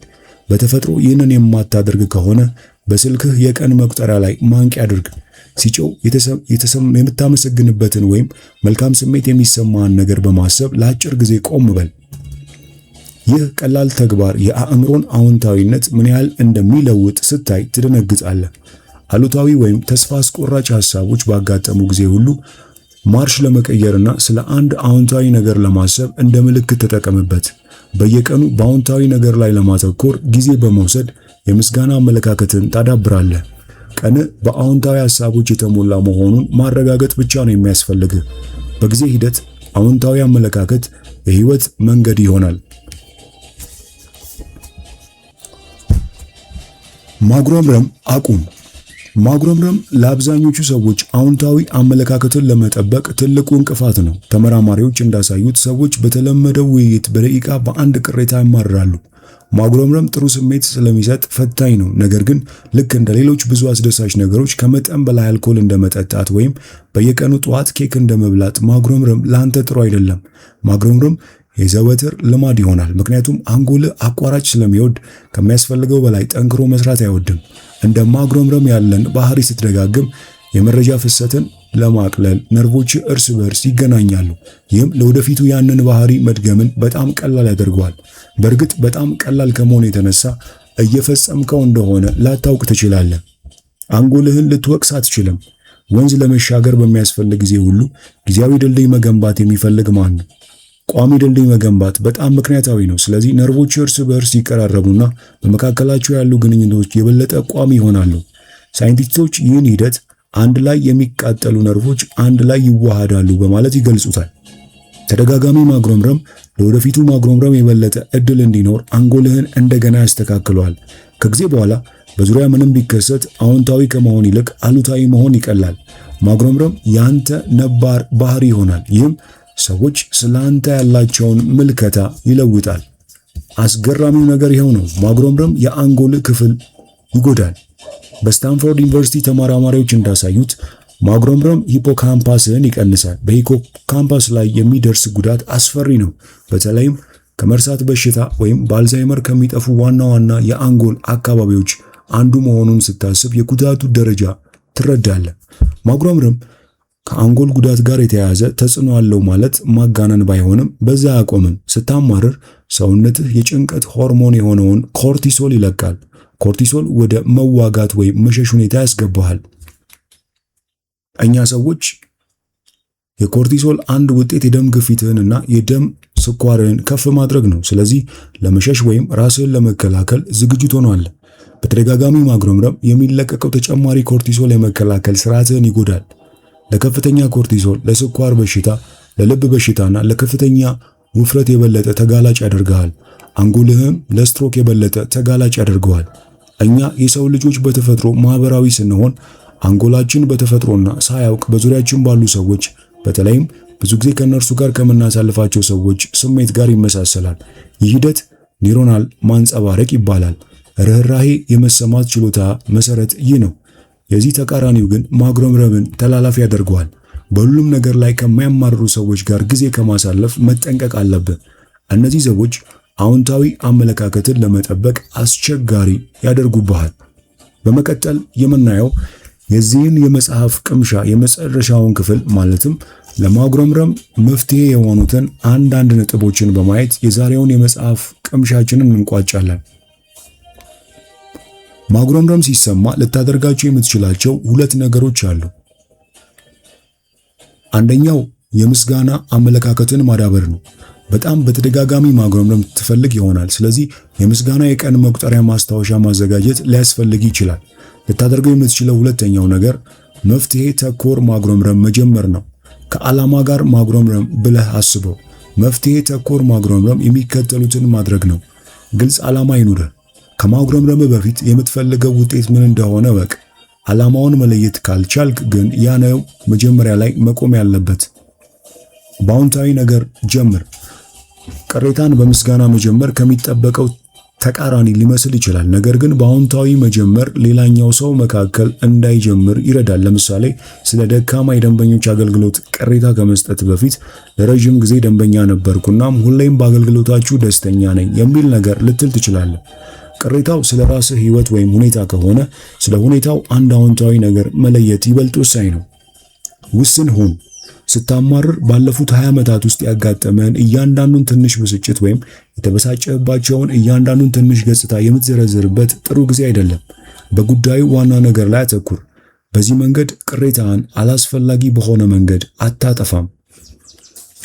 በተፈጥሮ ይህንን የማታደርግ ከሆነ በስልክህ የቀን መቁጠሪያ ላይ ማንቂያ አድርግ። ሲጮህ የምታመሰግንበትን ወይም መልካም ስሜት የሚሰማህን ነገር በማሰብ ለአጭር ጊዜ ቆም በል። ይህ ቀላል ተግባር የአእምሮን አዎንታዊነት ምን ያህል እንደሚለውጥ ስታይ ትደነግጣለህ። አሉታዊ ወይም ተስፋ አስቆራጭ ሐሳቦች ባጋጠሙ ጊዜ ሁሉ ማርሽ ለመቀየርና ስለ አንድ አዎንታዊ ነገር ለማሰብ እንደ ምልክት ተጠቀምበት። በየቀኑ በአዎንታዊ ነገር ላይ ለማተኮር ጊዜ በመውሰድ የምስጋና አመለካከትን ታዳብራለህ። ቀን በአዎንታዊ ሐሳቦች የተሞላ መሆኑን ማረጋገጥ ብቻ ነው የሚያስፈልግህ። በጊዜ ሂደት አዎንታዊ አመለካከት የህይወት መንገድ ይሆናል። ማጉረምረም አቁም። ማጉረምረም ለአብዛኞቹ ሰዎች አዎንታዊ አመለካከትን ለመጠበቅ ትልቁ እንቅፋት ነው። ተመራማሪዎች እንዳሳዩት ሰዎች በተለመደው ውይይት በደቂቃ በአንድ ቅሬታ ያማርራሉ። ማጉረምረም ጥሩ ስሜት ስለሚሰጥ ፈታኝ ነው። ነገር ግን ልክ እንደ ሌሎች ብዙ አስደሳች ነገሮች ከመጠን በላይ አልኮል እንደመጠጣት ወይም በየቀኑ ጠዋት ኬክ እንደመብላት ማጉረምረም ለአንተ ጥሩ አይደለም። ማጉረምረም የዘወትር ልማድ ይሆናል። ምክንያቱም አንጎል አቋራጭ ስለሚወድ ከሚያስፈልገው በላይ ጠንክሮ መስራት አይወድም። እንደ ማጉረምረም ያለን ባህሪ ስትደጋግም የመረጃ ፍሰትን ለማቅለል ነርቮች እርስ በርስ ይገናኛሉ። ይህም ለወደፊቱ ያንን ባህሪ መድገምን በጣም ቀላል ያደርገዋል። በእርግጥ በጣም ቀላል ከመሆኑ የተነሳ እየፈጸምከው እንደሆነ ላታውቅ ትችላለህ። አንጎልህን ልትወቅስ አትችልም። ወንዝ ለመሻገር በሚያስፈልግ ጊዜ ሁሉ ጊዜያዊ ድልድይ መገንባት የሚፈልግ ማን ነው? ቋሚ ድልድይ መገንባት በጣም ምክንያታዊ ነው። ስለዚህ ነርቮች እርስ በርስ ይቀራረቡና በመካከላቸው ያሉ ግንኙነቶች የበለጠ ቋሚ ይሆናሉ። ሳይንቲስቶች ይህን ሂደት አንድ ላይ የሚቃጠሉ ነርቮች አንድ ላይ ይዋሃዳሉ በማለት ይገልጹታል። ተደጋጋሚ ማጉረምረም ለወደፊቱ ማጉረምረም የበለጠ እድል እንዲኖር አንጎልህን እንደገና ያስተካክለዋል። ከጊዜ በኋላ በዙሪያ ምንም ቢከሰት አዎንታዊ ከመሆን ይልቅ አሉታዊ መሆን ይቀላል። ማጉረምረም ያንተ ነባር ባህሪ ይሆናል። ይህም ሰዎች ስላንተ ያላቸውን ምልከታ ይለውጣል። አስገራሚው ነገር ይኸው ነው። ማጉረምረም የአንጎል ክፍል ይጎዳል። በስታንፎርድ ዩኒቨርሲቲ ተመራማሪዎች እንዳሳዩት ማጉረምረም ሂፖካምፓስን ይቀንሳል። በሂፖካምፓስ ላይ የሚደርስ ጉዳት አስፈሪ ነው። በተለይም ከመርሳት በሽታ ወይም በአልዛይመር ከሚጠፉ ዋና ዋና የአንጎል አካባቢዎች አንዱ መሆኑን ስታስብ የጉዳቱ ደረጃ ትረዳለህ። ማጉረምረም ከአንጎል ጉዳት ጋር የተያያዘ ተጽዕኖ አለው ማለት ማጋነን ባይሆንም በዛ አያቆምም። ስታማርር ሰውነትህ የጭንቀት ሆርሞን የሆነውን ኮርቲሶል ይለቃል። ኮርቲሶል ወደ መዋጋት ወይም መሸሽ ሁኔታ ያስገባሃል። እኛ ሰዎች የኮርቲሶል አንድ ውጤት የደም ግፊትህንና የደም ስኳርህን ከፍ ማድረግ ነው። ስለዚህ ለመሸሽ ወይም ራስህን ለመከላከል ዝግጁ ትሆናለህ። በተደጋጋሚ ማጉረምረም የሚለቀቀው ተጨማሪ ኮርቲሶል የመከላከል ስርዓትህን ይጎዳል። ለከፍተኛ ኮርቲሶል፣ ለስኳር በሽታ፣ ለልብ በሽታና ለከፍተኛ ውፍረት የበለጠ ተጋላጭ ያደርግሃል። አንጎልህም ለስትሮክ የበለጠ ተጋላጭ ያደርገዋል። እኛ የሰው ልጆች በተፈጥሮ ማህበራዊ ስንሆን አንጎላችን በተፈጥሮና ሳያውቅ በዙሪያችን ባሉ ሰዎች በተለይም ብዙ ጊዜ ከነርሱ ጋር ከምናሳልፋቸው ሰዎች ስሜት ጋር ይመሳሰላል። ይህ ሂደት ኒውሮናል ማንጸባረቅ ይባላል። ርህራሄ የመሰማት ችሎታ መሰረት ይህ ነው። የዚህ ተቃራኒው ግን ማጉረምረምን ተላላፊ ያደርገዋል። በሁሉም ነገር ላይ ከማያማርሩ ሰዎች ጋር ጊዜ ከማሳለፍ መጠንቀቅ አለብህ። እነዚህ ሰዎች አዎንታዊ አመለካከትን ለመጠበቅ አስቸጋሪ ያደርጉብሃል። በመቀጠል የምናየው የዚህን የመጽሐፍ ቅምሻ የመጨረሻውን ክፍል ማለትም ለማጉረምረም መፍትሄ የሆኑትን አንዳንድ ነጥቦችን በማየት የዛሬውን የመጽሐፍ ቅምሻችንን እንቋጫለን። ማጉረምረም ሲሰማ ልታደርጋቸው የምትችላቸው ሁለት ነገሮች አሉ። አንደኛው የምስጋና አመለካከትን ማዳበር ነው። በጣም በተደጋጋሚ ማጉረምረም ትፈልግ ይሆናል። ስለዚህ የምስጋና የቀን መቁጠሪያ ማስታወሻ ማዘጋጀት ሊያስፈልግ ይችላል። ልታደርገው የምትችለው ሁለተኛው ነገር መፍትሄ ተኮር ማጉረምረም መጀመር ነው። ከዓላማ ጋር ማጉረምረም ብለህ አስበው። መፍትሄ ተኮር ማጉረምረም የሚከተሉትን ማድረግ ነው። ግልጽ ዓላማ ይኑርህ። ከማጉረምረም በፊት የምትፈልገው ውጤት ምን እንደሆነ ወቅ። ዓላማውን መለየት ካልቻልክ ግን ያ ነው መጀመሪያ ላይ መቆም ያለበት። በአዎንታዊ ነገር ጀምር። ቅሬታን በምስጋና መጀመር ከሚጠበቀው ተቃራኒ ሊመስል ይችላል። ነገር ግን በአዎንታዊ መጀመር ሌላኛው ሰው መካከል እንዳይጀምር ይረዳል። ለምሳሌ ስለ ደካማ የደንበኞች አገልግሎት ቅሬታ ከመስጠት በፊት ለረጅም ጊዜ ደንበኛ ነበርኩናም ሁሌም በአገልግሎታችሁ ደስተኛ ነኝ የሚል ነገር ልትል ትችላለህ። ቅሬታው ስለ ራስህ ህይወት ወይም ሁኔታ ከሆነ ስለ ሁኔታው አንድ አዎንታዊ ነገር መለየት ይበልጥ ወሳኝ ነው። ውስን ሁን። ስታማርር ባለፉት 20 ዓመታት ውስጥ ያጋጠመን እያንዳንዱን ትንሽ ብስጭት ወይም የተበሳጨባቸውን እያንዳንዱን ትንሽ ገጽታ የምትዘረዝርበት ጥሩ ጊዜ አይደለም። በጉዳዩ ዋና ነገር ላይ አተኩር። በዚህ መንገድ ቅሬታን አላስፈላጊ በሆነ መንገድ አታጠፋም።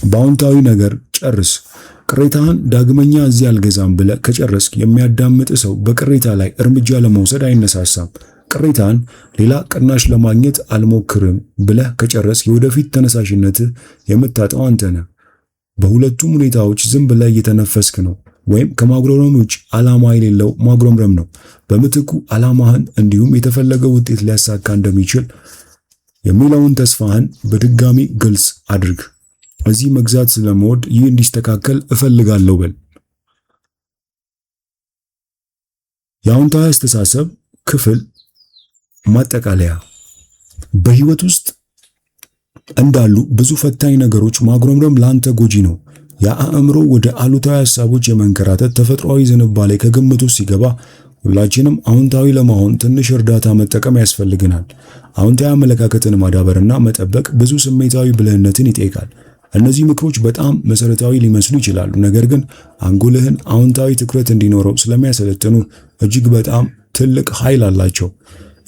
በአዎንታዊ ነገር ጨርስ። ቅሬታህን ዳግመኛ እዚህ አልገዛም ብለህ ከጨረስክ የሚያዳምጥ ሰው በቅሬታ ላይ እርምጃ ለመውሰድ አይነሳሳም። ቅሬታን ሌላ ቅናሽ ለማግኘት አልሞክርም ብለህ ከጨረስክ የወደፊት ተነሳሽነትህ የምታጣው አንተ ነህ። በሁለቱም ሁኔታዎች ዝም ብለህ እየተነፈስክ ነው፣ ወይም ከማጉረምረም ውጭ ዓላማ የሌለው ማጉረምረም ነው። በምትኩ ዓላማህን እንዲሁም የተፈለገው ውጤት ሊያሳካ እንደሚችል የሚለውን ተስፋህን በድጋሚ ግልጽ አድርግ። እዚህ መግዛት ስለምወድ ይህ እንዲስተካከል እፈልጋለሁ በል። የአዎንታዊ አስተሳሰብ ክፍል ማጠቃለያ። በህይወት ውስጥ እንዳሉ ብዙ ፈታኝ ነገሮች ማጉረምረም ላንተ ጎጂ ነው። የአእምሮ ወደ አሉታዊ ሐሳቦች የመንከራተት ተፈጥሯዊ ዝንባሌ ከግምት ውስጥ ሲገባ ሁላችንም አዎንታዊ ለመሆን ትንሽ እርዳታ መጠቀም ያስፈልገናል። አዎንታዊ አመለካከትን ማዳበርና መጠበቅ ብዙ ስሜታዊ ብልህነትን ይጠይቃል። እነዚህ ምክሮች በጣም መሰረታዊ ሊመስሉ ይችላሉ፣ ነገር ግን አንጎልህን አዎንታዊ ትኩረት እንዲኖረው ስለሚያሰለጥኑ እጅግ በጣም ትልቅ ኃይል አላቸው።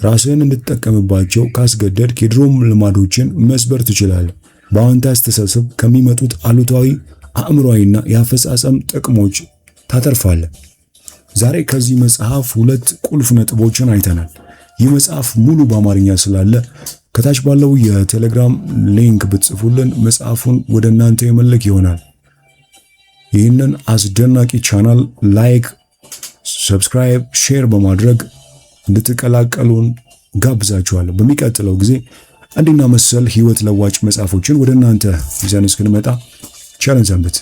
ራስህን እንድትጠቀምባቸው ካስገደድክ የድሮም ልማዶችን መስበር ትችላለህ። በአዎንታዊ አስተሳሰብ ከሚመጡት አሉታዊ አእምሯዊና የአፈጻጸም ጥቅሞች ታተርፋለህ። ዛሬ ከዚህ መጽሐፍ 2 ቁልፍ ነጥቦችን አይተናል። ይህ መጽሐፍ ሙሉ በአማርኛ ስላለ ከታች ባለው የቴሌግራም ሊንክ ብትጽፉልን መጽሐፉን ወደ እናንተ የመለክ ይሆናል። ይህንን አስደናቂ ቻናል ላይክ፣ ሰብስክራይብ፣ ሼር በማድረግ እንድትቀላቀሉን ጋብዛችኋለሁ። በሚቀጥለው ጊዜ እንዲና መሰል ህይወት ለዋጭ መጽሐፎችን ወደ እናንተ ይዘን እስክንመጣ ቸርን ሰንብት።